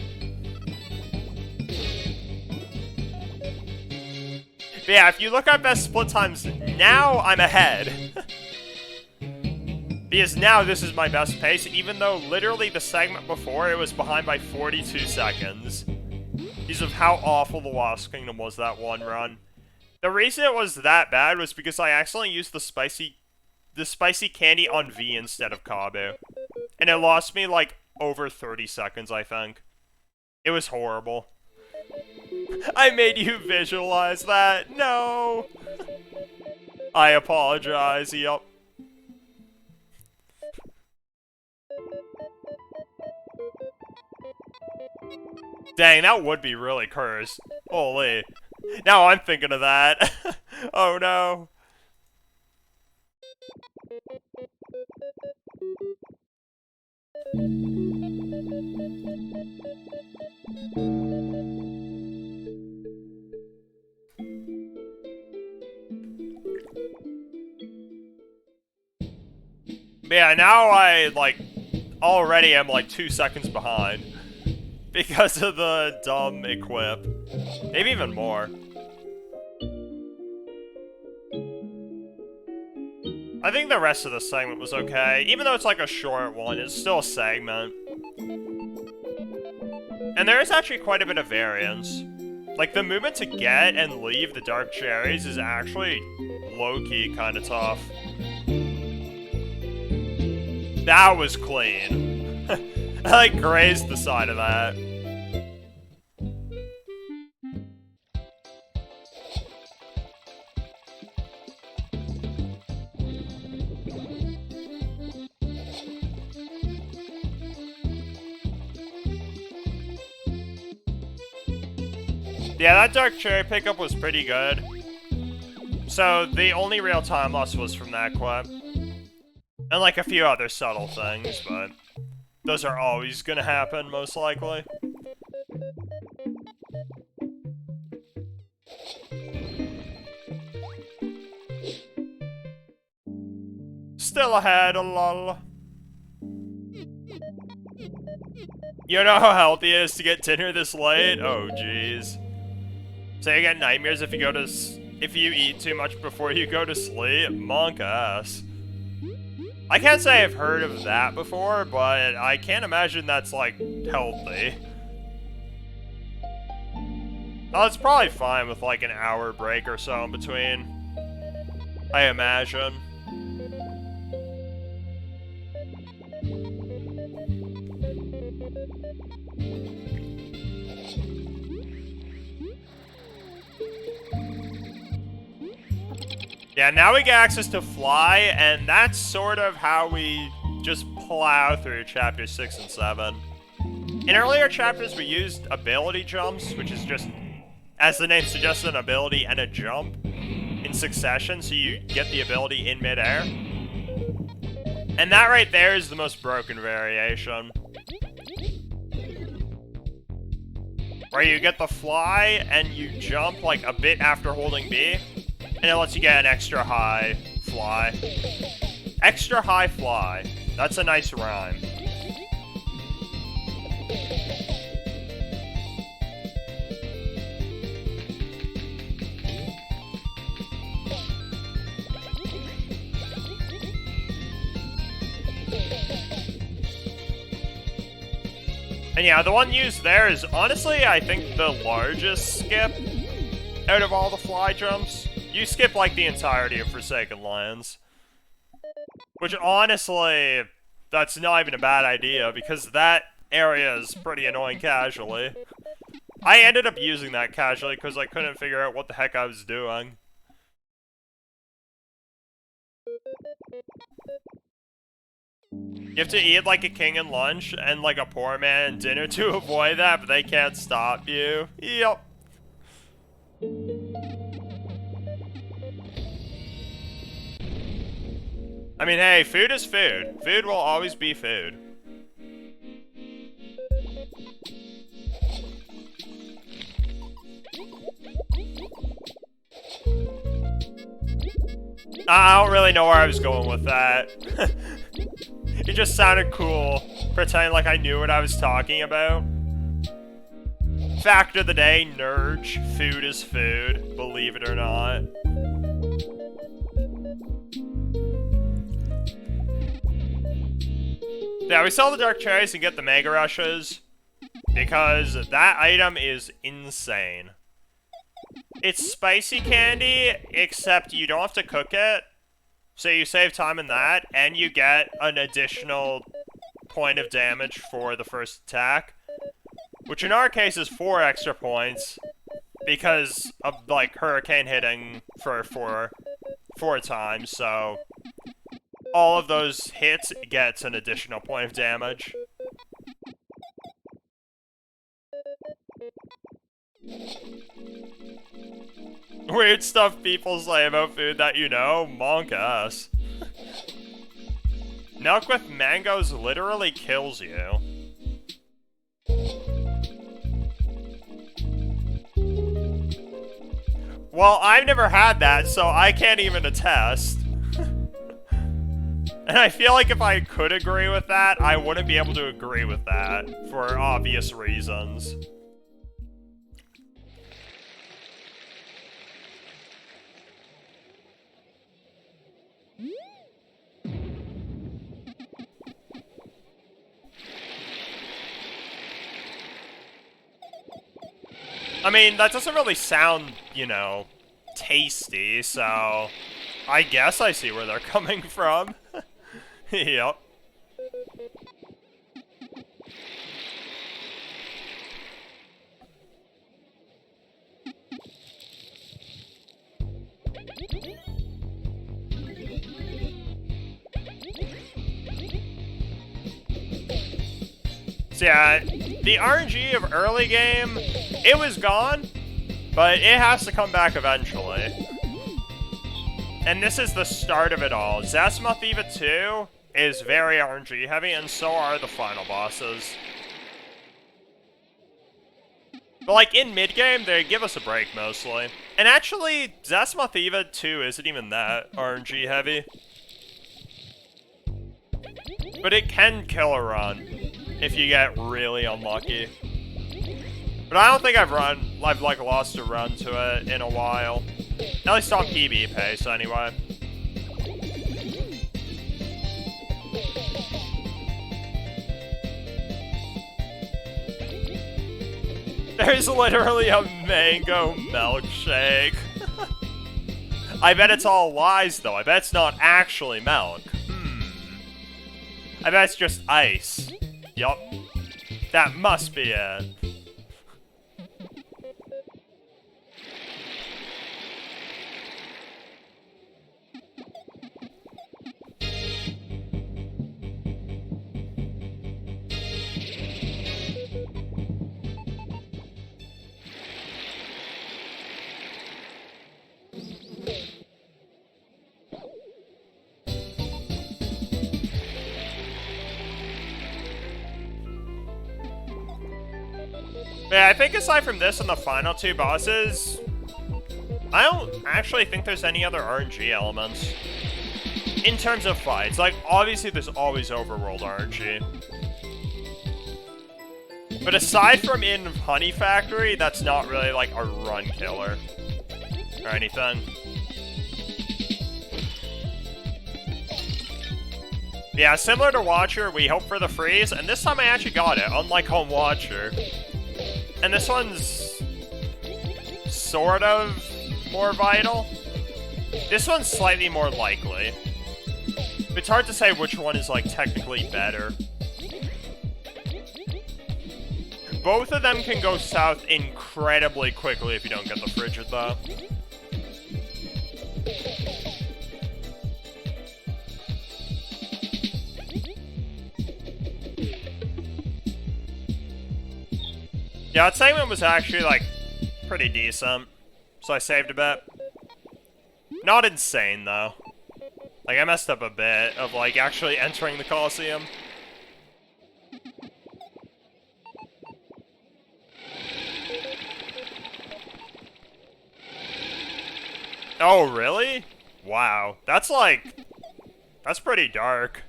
A: But yeah, if you look at best split times, now I'm ahead. Because now this is my best pace, even though literally the segment before it was behind by 42 seconds. Because of how awful the Lost Kingdom was that one run. The reason it was that bad was because I accidentally used the spicy candy on V instead of Kabu. And it lost me like over 30 seconds, I think. It was horrible. I made you visualize that. No. I apologize. Yup. Dang, that would be really cursed. Holy. Now I'm thinking of that. Oh no. But yeah, now I, like, already am, like, 2 seconds behind. Because of the dumb equip. Maybe even more. I think the rest of the segment was okay. Even though it's, like, a short one, it's still a segment. And there is actually quite a bit of variance. Like, the movement to get and leave the dark cherries is actually low-key kind of tough. That was clean. I, like, grazed the side of that. Yeah, that dark cherry pickup was pretty good. So, the only real time loss was from that quip. And like a few other subtle things, but those are always gonna happen, most likely. Still ahead, lol. You know how healthy it is to get dinner this late? Oh, jeez. So you get nightmares if you eat too much before you go to sleep? Monk ass. I can't say I've heard of that before, but I can't imagine that's, like, healthy. Oh, it's probably fine with, like, an hour break or so in between. I imagine. Yeah, now we get access to Fly, and that's sort of how we just plow through chapters 6 and 7. In earlier chapters, we used ability jumps, which is just, as the name suggests, an ability and a jump in succession, so you get the ability in midair. And that right there is the most broken variation. Where you get the Fly, and you jump, like, a bit after holding B, and it lets you get an extra high fly. Extra high fly. That's a nice rhyme. And yeah, the one used there is honestly, I think, the largest skip out of all the fly jumps. You skip, like, the entirety of Forsaken Lands. Which, honestly, that's not even a bad idea, because that area is pretty annoying casually. I ended up using that casually because I couldn't figure out what the heck I was doing. You have to eat like a king and lunch, and like a poor man dinner to avoid that, but they can't stop you. Yep. I mean, hey, food is food. Food will always be food. I don't really know where I was going with that. It just sounded cool, pretending like I knew what I was talking about. Fact of the day, Nurge, food is food, believe it or not. Yeah, we sell the Dark Cherries and get the Mega Rushes, because that item is insane. It's spicy candy, except you don't have to cook it, so you save time in that, and you get an additional point of damage for the first attack, which in our case is 4 extra points, because of, like, Hurricane hitting for 4 times, so all of those hits gets an additional point of damage. Weird stuff people say about food that you know, monk us. Milk with mangoes literally kills you. Well, I've never had that, so I can't even attest. And I feel like if I could agree with that, I wouldn't be able to agree with that, for obvious reasons. I mean, that doesn't really sound, you know, tasty, so I guess I see where they're coming from. Yep. So yeah, the RNG of early game, it was gone, but it has to come back eventually. And this is the start of it all. Zazimoth Eva 2 is very RNG heavy, and so are the final bosses. But like, in mid-game, they give us a break, mostly. And actually, Zazimoth Eva 2 isn't even that RNG heavy. But it can kill a run, if you get really unlucky. But I don't think I've like, lost a run to it in a while. At least on PB pace, anyway. There's literally a mango milkshake. I bet it's all lies, though. I bet it's not actually milk. I bet it's just ice. Yup. That must be it. Yeah, I think aside from this and the final 2 bosses, I don't actually think there's any other RNG elements. In terms of fights, like, obviously there's always overworld RNG. But aside from in Honey Factory, that's not really like a run killer or anything. Yeah, similar to Watcher, we hope for the freeze, and this time I actually got it, unlike on Watcher. And this one's sort of more vital. This one's slightly more likely. It's hard to say which one is, like, technically better. Both of them can go south incredibly quickly if you don't get the frigid, though. Yeah, that segment was actually, like, pretty decent, so I saved a bit. Not insane, though. Like, I messed up a bit of, like, actually entering the Coliseum. Oh, really? Wow. That's, like... that's pretty dark.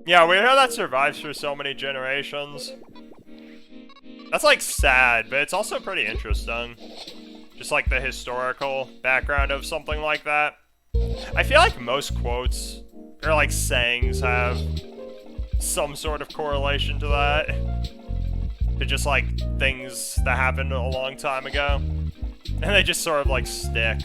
A: Yeah, weird how that survives for so many generations. That's, like, sad, but it's also pretty interesting. Just, like, the historical background of something like that. I feel like most quotes Or like sayings have some sort of correlation to that. To just like things that happened a long time ago. And they just sort of like stick.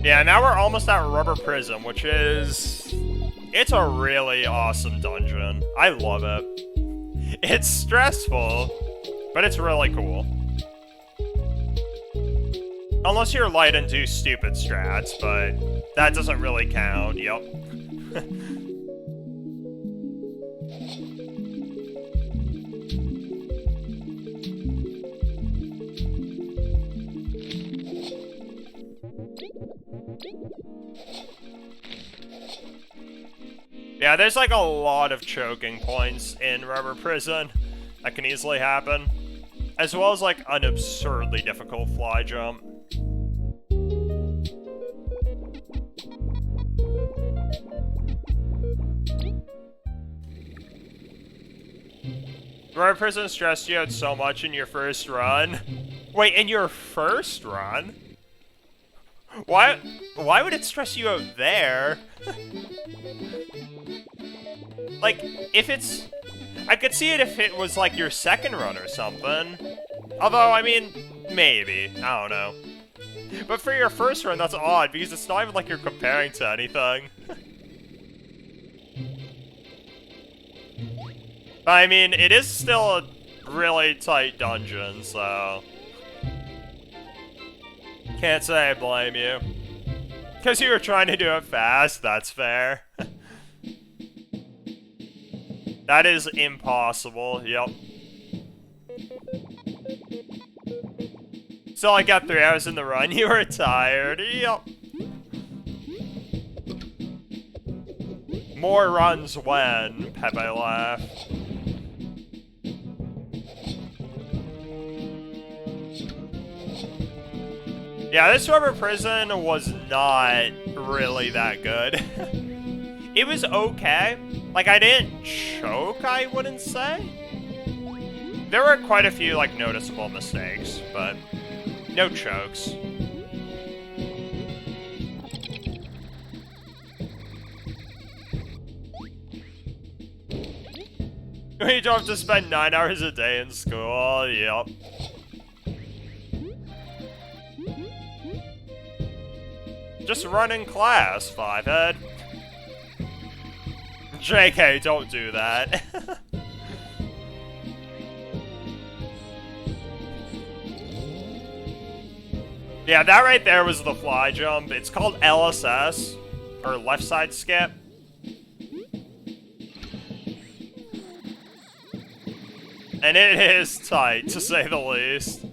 A: Yeah, now we're almost at Rubber Prison, which is... It's a really awesome dungeon. I love it. It's stressful, but it's really cool. Unless you're light and do stupid strats, but that doesn't really count, yep. Yeah, there's like a lot of choking points in Rubber Prison that can easily happen. As well as like an absurdly difficult fly jump. Rubber Prison stressed you out so much in your first run. Wait, in your first run? Why would it stress you out there? Like, if it's... I could see it if it was, like, your second run or something. Although, I mean, maybe. I don't know. But for your first run, that's odd, because it's not even like you're comparing to anything. I mean, it is still a really tight dungeon, so... Can't say I blame you. Because you were trying to do it fast, that's fair. That is impossible, yep. So I got 3 hours in the run, you were tired, yep. More runs when, Pepe laughed. Yeah, this Rubber Prison was not really that good. It was okay. Like, I didn't choke, I wouldn't say. There were quite a few, like, noticeable mistakes, but no chokes. You don't have to spend 9 hours a day in school, yep. Just run in class, Fivehead. JK, don't do that. Yeah, that right there was the fly jump. It's called LSS, or left side skip. And it is tight, to say the least.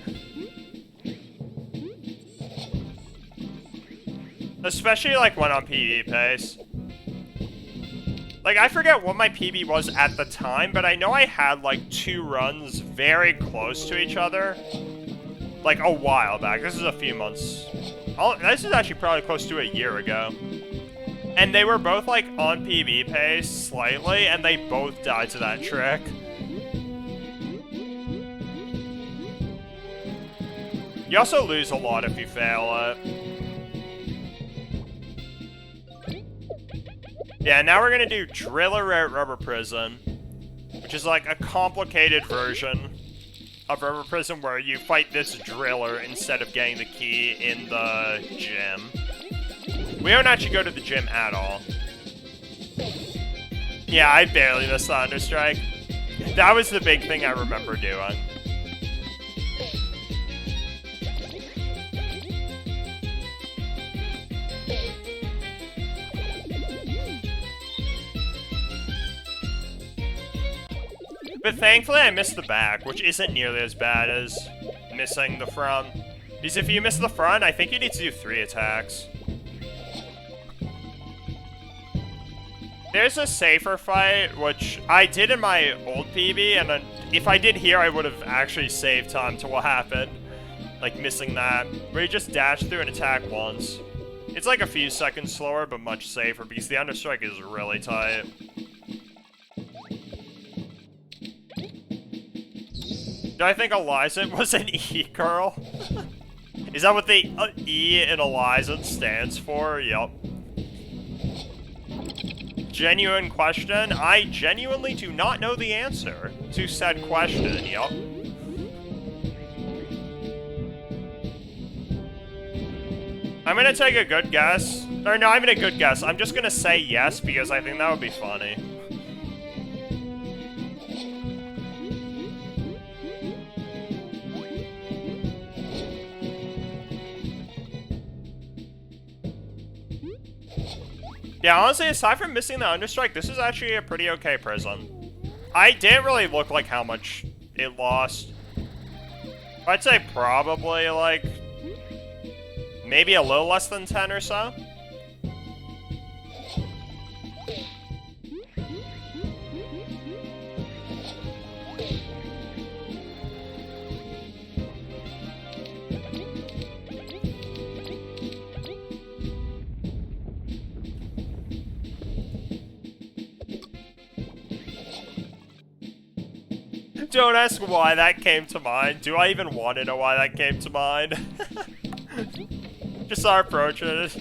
A: Especially, like, when on PB pace. Like, I forget what my PB was at the time, but I know I had, like, 2 runs very close to each other. Like, a while back. This is a few months. This is actually probably close to a year ago. And they were both, like, on PB pace, slightly, and they both died to that trick. You also lose a lot if you fail it. Yeah, now we're gonna do Driller at Rubber Prison, which is like a complicated version of Rubber Prison where you fight this driller instead of getting the key in the gym. We don't actually go to the gym at all. Yeah, I barely missed Thunderstrike. That was the big thing I remember doing. But thankfully I missed the back, which isn't nearly as bad as missing the front. Because if you miss the front, I think you need to do 3 attacks. There's a safer fight, which I did in my old PB, and then if I did here, I would have actually saved time to what happened. Like, missing that. Where you just dash through and attack once. It's like a few seconds slower, but much safer, because the understrike is really tight. Do I think Elizen was an E-girl? Is that what the E in Elizen stands for? Yep. Genuine question? I genuinely do not know the answer to said question, yep. I'm gonna take a good guess. Or no, I'm gonna good guess. I'm just gonna say yes because I think that would be funny. Yeah, honestly, aside from missing the understrike, this is actually a pretty okay prison. I didn't really look like how much it lost. I'd say probably, like, maybe a little less than 10 or so. Don't ask why that came to mind. Do I even want to know why that came to mind? Just saw approach it.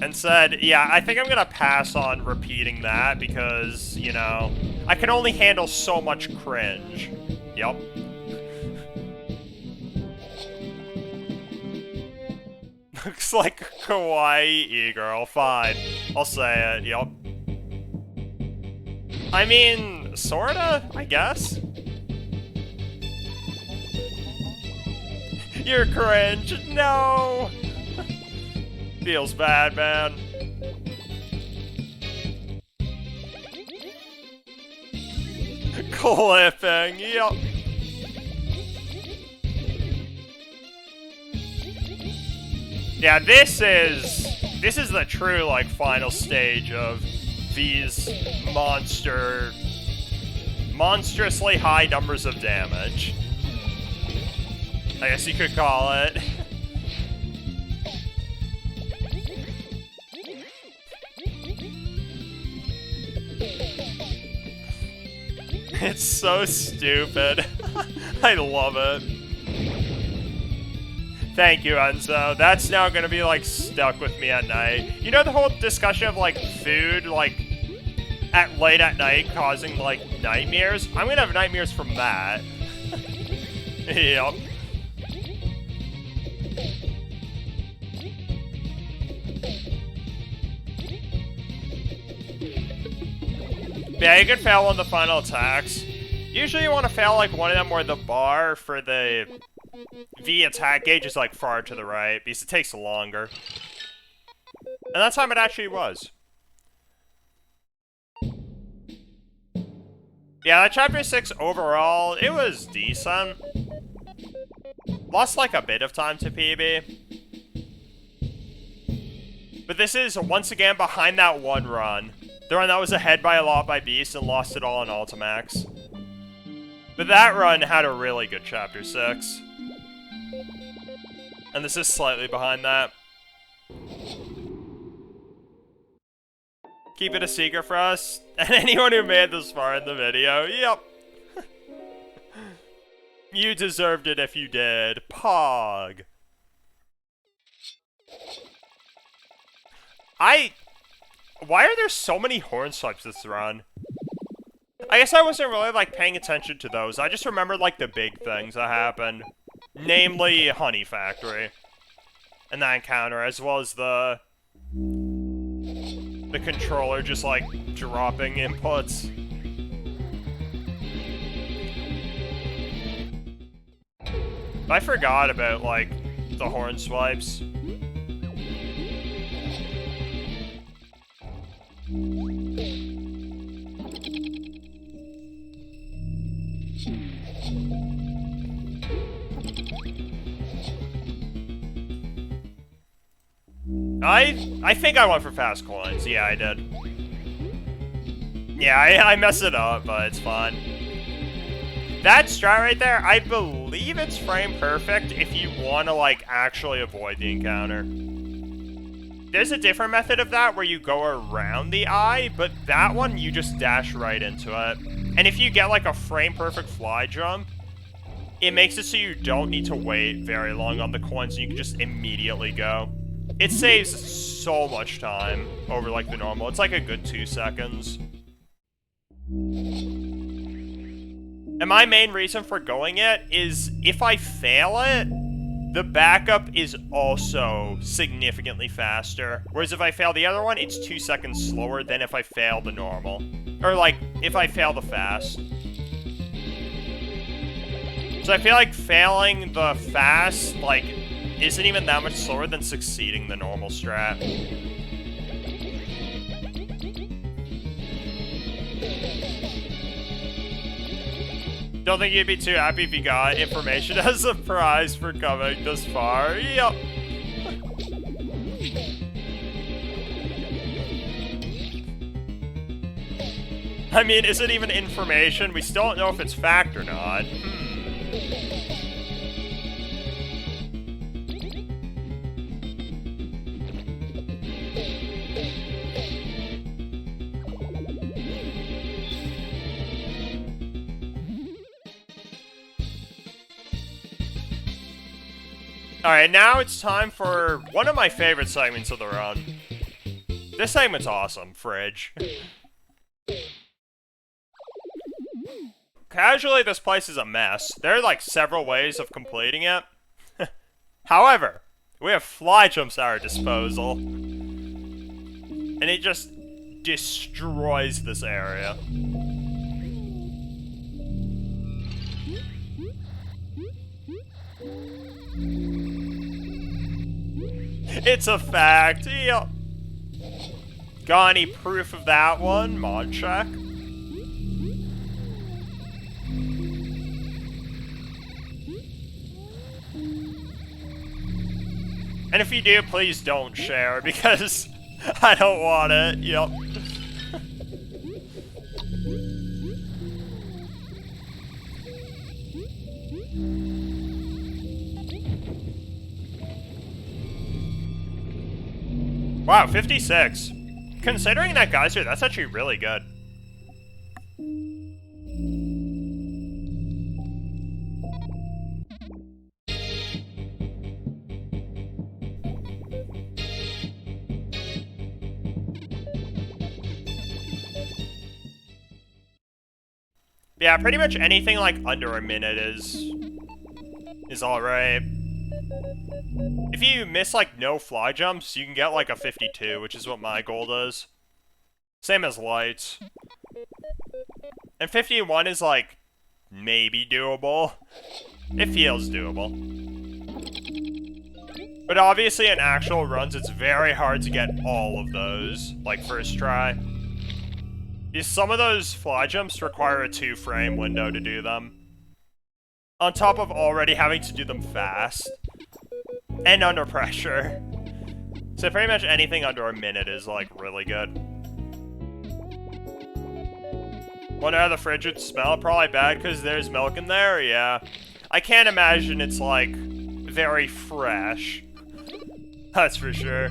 A: And said, yeah, I think I'm gonna pass on repeating that because, you know, I can only handle so much cringe. Yup. Looks like a kawaii e-girl. Fine. I'll say it. Yup. I mean, sorta, I guess. You're cringe. No! Feels bad, man. Clipping, yep. Yeah, this is the true, like, final stage of these monstrously high numbers of damage. I guess you could call it. It's so stupid. I love it. Thank you, Enzo. That's now gonna be, like, stuck with me at night. You know the whole discussion of, like, food, like, at late at night causing, like, nightmares? I'm gonna have nightmares from that. Yep. Yeah, you can fail on the final attacks. Usually you want to fail, like, one of them where the bar for the V attack gauge is, like, far to the right, because it takes longer. And that time it actually was. Yeah, that Chapter 6 overall, it was decent. Lost, like, a bit of time to PB. But this is, once again, behind that one run. The run that was ahead by a lot by Beast and lost it all on Ultimax. But that run had a really good Chapter 6. And this is slightly behind that. Keep it a secret for us. And anyone who made this far in the video, yep. You deserved it if you did. Pog. Why are there so many horn swipes this run? I guess I wasn't really, like, paying attention to those. I just remember, like, the big things that happened. Namely, Honey Factory. And that encounter, as well as the controller just, like, dropping inputs. I forgot about, like, the horn swipes. I think I went for fast coins. Yeah, I did. Yeah, I messed it up, but it's fine. That strat right there, I believe it's frame perfect if you want to, like, actually avoid the encounter. There's a different method of that where you go around the eye, but that one, you just dash right into it. And if you get, like, a frame perfect fly jump, it makes it so you don't need to wait very long on the coins, and you can just immediately go. It saves so much time over, like, the normal. It's like a good 2 seconds. And my main reason for going it is if I fail it, the backup is also significantly faster. Whereas if I fail the other one, it's 2 seconds slower than if I fail the normal. Or, like, if I fail the fast. So I feel like failing the fast, like, isn't even that much slower than succeeding the normal strat. Don't think you'd be too happy if you got information as a prize for coming this far. Yep. I mean, is it even information? We still don't know if it's fact or not. Alright, now it's time for one of my favorite segments of the run. This segment's awesome, Fridge. Casually, this place is a mess. There are, like, several ways of completing it. However, we have fly jumps at our disposal. And it just destroys this area. It's a fact. Yep. Got any proof of that one? Mod check. And if you do, please don't share, because I don't want it. Yep. Wow, 56. Considering that geyser, that's actually really good. Yeah, pretty much anything like under a minute is alright. If you miss, like, no fly jumps, you can get, like, a 52, which is what my goal is. Same as lights. And 51 is, like, maybe doable. It feels doable. But obviously in actual runs, it's very hard to get all of those, like, first try. Because some of those fly jumps require a 2-frame window to do them. On top of already having to do them fast. And under pressure. So pretty much anything under a minute is, like, really good. Wonder how the fridge would smell? Probably bad because there's milk in there? Yeah. I can't imagine it's, like, very fresh. That's for sure.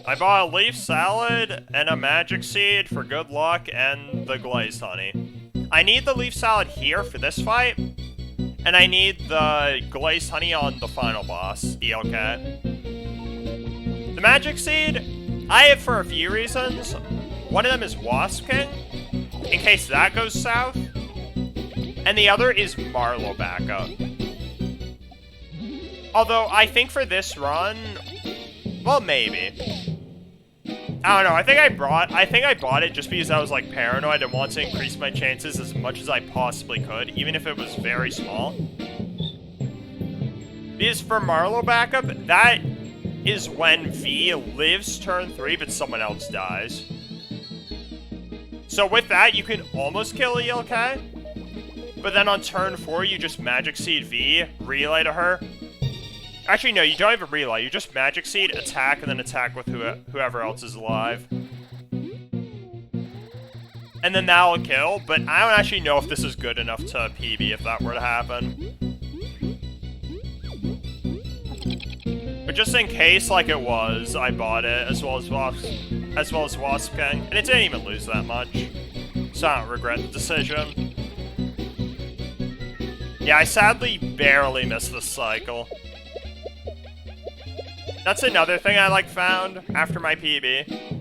A: I bought a leaf salad and a magic seed for good luck and the glazed honey. I need the leaf salad here for this fight, and I need the glazed honey on the final boss, ELK. The magic seed, I have for a few reasons. One of them is Wasp King, in case that goes south, and the other is Marlow backup. Although, I think for this run, well, maybe. I don't know, I think I bought it just because I was, like, paranoid and wanted to increase my chances as much as I possibly could, even if it was very small. Because for Marlow backup, that is when V lives turn 3, but someone else dies. So with that, you can almost kill ELK, but then on turn 4, you just Magic Seed V, relay to her. Actually, no, you don't even relay. You just Magic Seed, attack, and then attack with whoever else is alive. and then that'll kill, but I don't actually know if this is good enough to PB if that were to happen. But just in case, like it was, I bought it, as well as Wasp King, and it didn't even lose that much, so I don't regret the decision. Yeah, I sadly barely missed this cycle. That's another thing I, like, found after my PB.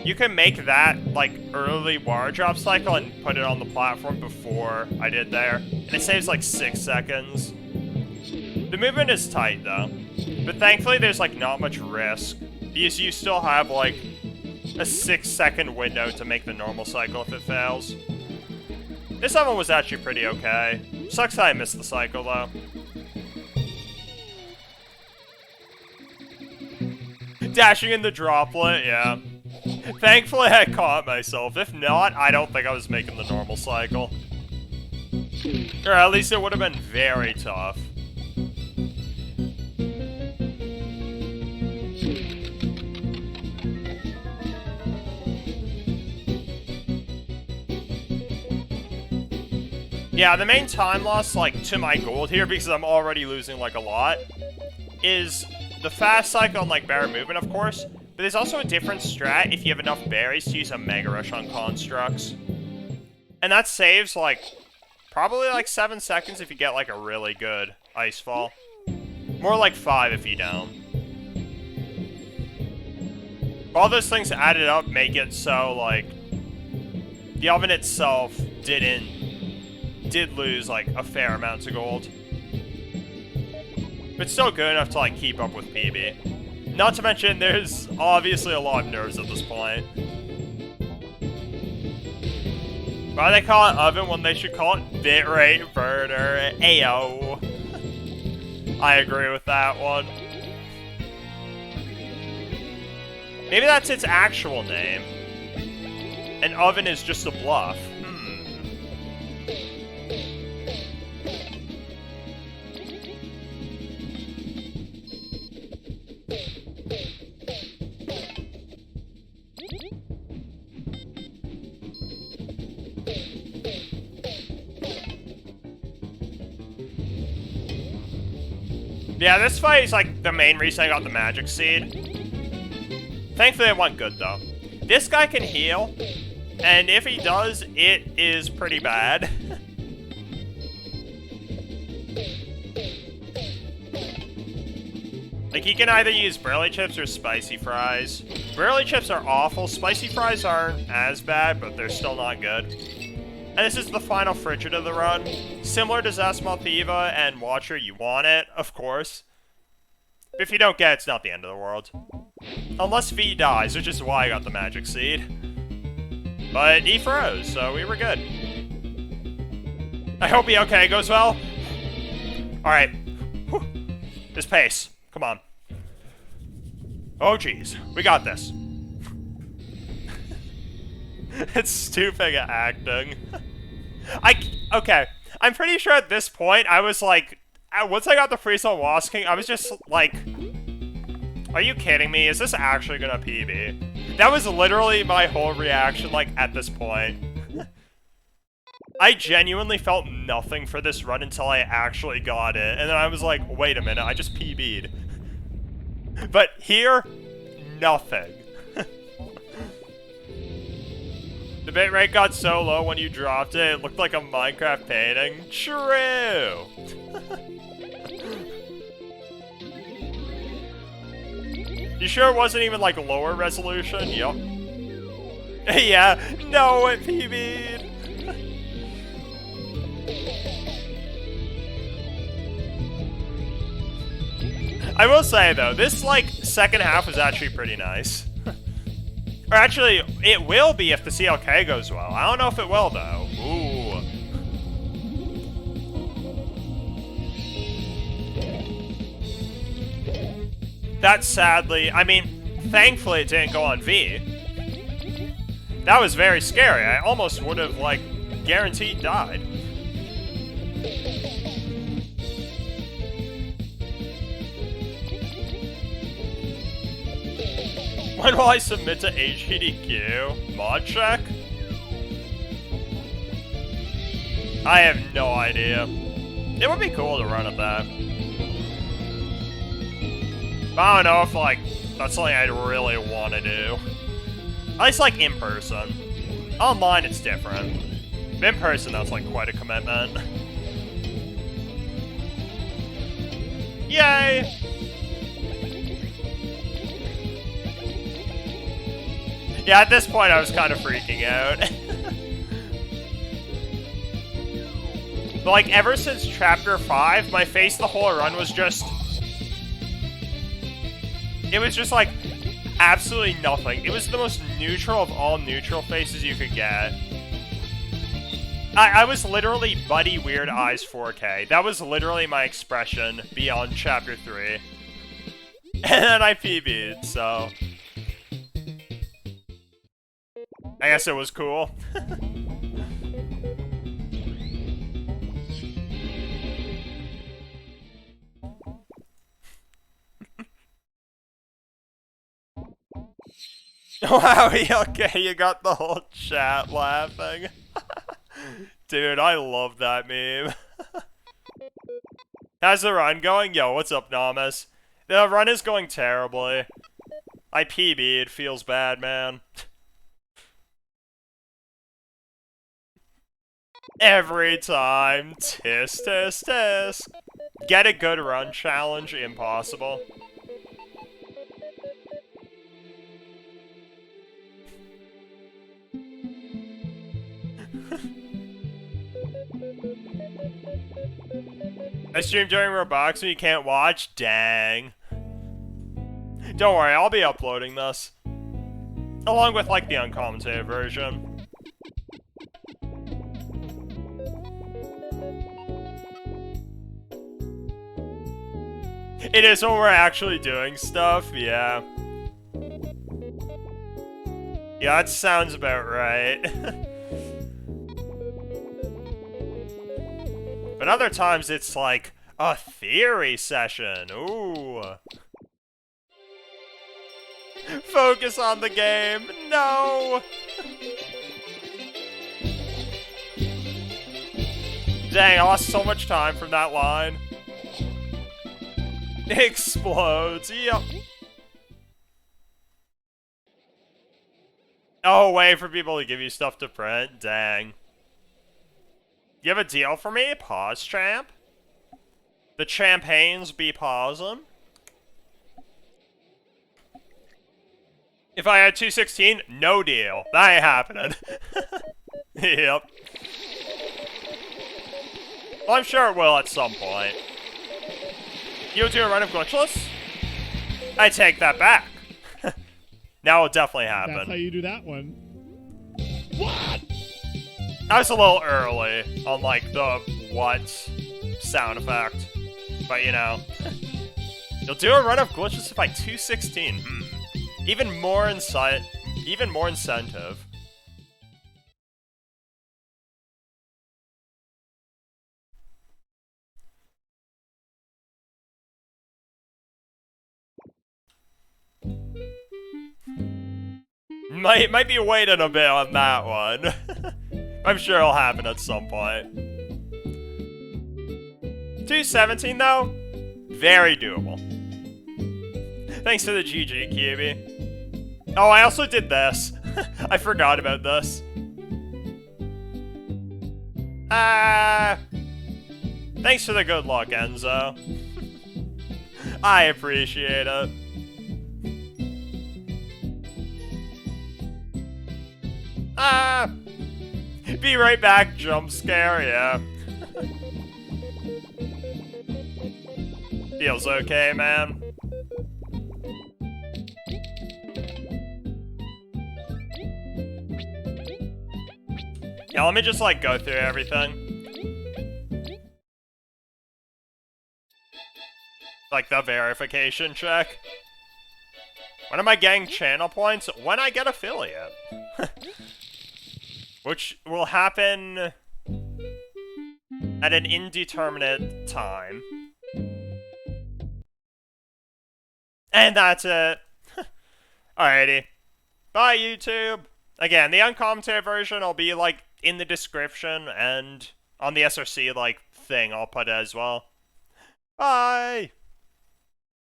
A: You can make that, like, early water drop cycle and put it on the platform before I did there, and it saves, like, 6 seconds. The movement is tight, though, but thankfully there's, like, not much risk, because you still have, like, a 6-second window to make the normal cycle if it fails. This level was actually pretty okay. Sucks that I missed the cycle, though. Dashing in the droplet, yeah. Thankfully, I caught myself. If not, I don't think I was making the normal cycle. Or at least it would have been very tough. Yeah, the main time loss, like, to my gold here, because I'm already losing, like, a lot, is the fast cycle and, like, better movement, of course, but there's also a different strat if you have enough berries to use a Mega Rush on constructs. And that saves, like, probably, like, 7 seconds if you get, like, a really good Ice Fall. More like 5 if you don't. All those things added up make it so, like, the oven itself did lose, like, a fair amount of gold. But still good enough to, like, keep up with PB. Not to mention, there's obviously a lot of nerves at this point. Why do they call it oven when they should call it bitrate burner? Ayo. I agree with that one. Maybe that's its actual name. And oven is just a bluff. Yeah, this fight is, like, the main reason I got the magic seed. Thankfully, it went good, though. This guy can heal, and if he does, it is pretty bad. Like, he can either use Burley Chips or Spicy Fries. Burley Chips are awful, Spicy Fries aren't as bad, but they're still not good. And this is the final Frigid of the run. Similar to Zasmalthiva and Watcher, you want it, of course. But if you don't get it, it's not the end of the world. Unless V dies, which is why I got the Magic Seed. But he froze, so we were good. I hope he okay goes well. Alright. This pace. Come on. Oh, jeez. We got this. It's stupid at acting. Okay. I'm pretty sure at this point, I was like... Once I got the Freestyle Wasp King, I was just like... Are you kidding me? Is this actually gonna PB? That was literally my whole reaction, like, at this point. I genuinely felt nothing for this run until I actually got it. And then I was like, wait a minute, I just PB'd. But here, nothing. The bitrate got so low when you dropped it, it looked like a Minecraft painting. True! You sure it wasn't even, like, lower resolution? Yup. Yeah, no, it PB'd! I will say, though, this, like, second half was actually pretty nice. Or actually, it will be if the CLK goes well. I don't know if it will, though. Ooh. That sadly, I mean, thankfully it didn't go on V. That was very scary. I almost would have, like, guaranteed died. When will I submit to HDQ? Mod check? I have no idea. It would be cool to run at that. But I don't know if, like, that's something I'd really want to do. At least, like, in person. Online, it's different. In person, that's, like, quite a commitment. Yay! Yeah, at this point, I was kind of freaking out. But, like, ever since Chapter 5, my face the whole run was just... It was just, like, absolutely nothing. It was the most neutral of all neutral faces you could get. I was literally Buddy Weird Eyes 4K. That was literally my expression beyond Chapter 3. And then I PB'd, so... I guess it was cool. Wow, okay, you got the whole chat laughing. Dude, I love that meme. How's the run going? Yo, what's up, Namas? The run is going terribly. I PB'd, it feels bad, man. Every time. Tisk, tisk, tisk. Get a good run challenge, impossible. I stream during Roblox and you can't watch? Dang. Don't worry, I'll be uploading this. Along with, like, the uncommented version. It is when we're actually doing stuff, yeah. Yeah, that sounds about right. But other times it's like a theory session. Ooh. Focus on the game. No. Dang, I lost so much time from that line. Explodes. Yep. Oh, wait for people to give you stuff to print. Dang. You have a deal for me? Pause, champ? The champagnes be pausing? If I had 216, no deal. That ain't happening. Yep. Well, I'm sure it will at some point. You'll do a run of Glitchless? I take that back. Now it'll definitely happen.
B: That's how you do that one. What?
A: I was a little early on, like, the what sound effect. But, you know. You'll do a run of Glitchless if I 216. Even more incentive. Might be waiting a bit on that one. I'm sure it'll happen at some point. 217 though? Very doable. Thanks to the GG, QB. Oh, I also did this. I forgot about this. Thanks for the good luck, Enzo. I appreciate it. Be right back, jump scare, yeah. Feels okay, man. Yeah, let me just, like, go through everything. Like, the verification check. When am I getting channel points? When I get affiliate. Which will happen at an indeterminate time. And that's it. Alrighty. Bye, YouTube. Again, the uncommented version will be, like, in the description, and On the SRC, like, thing, I'll put it as well. Bye!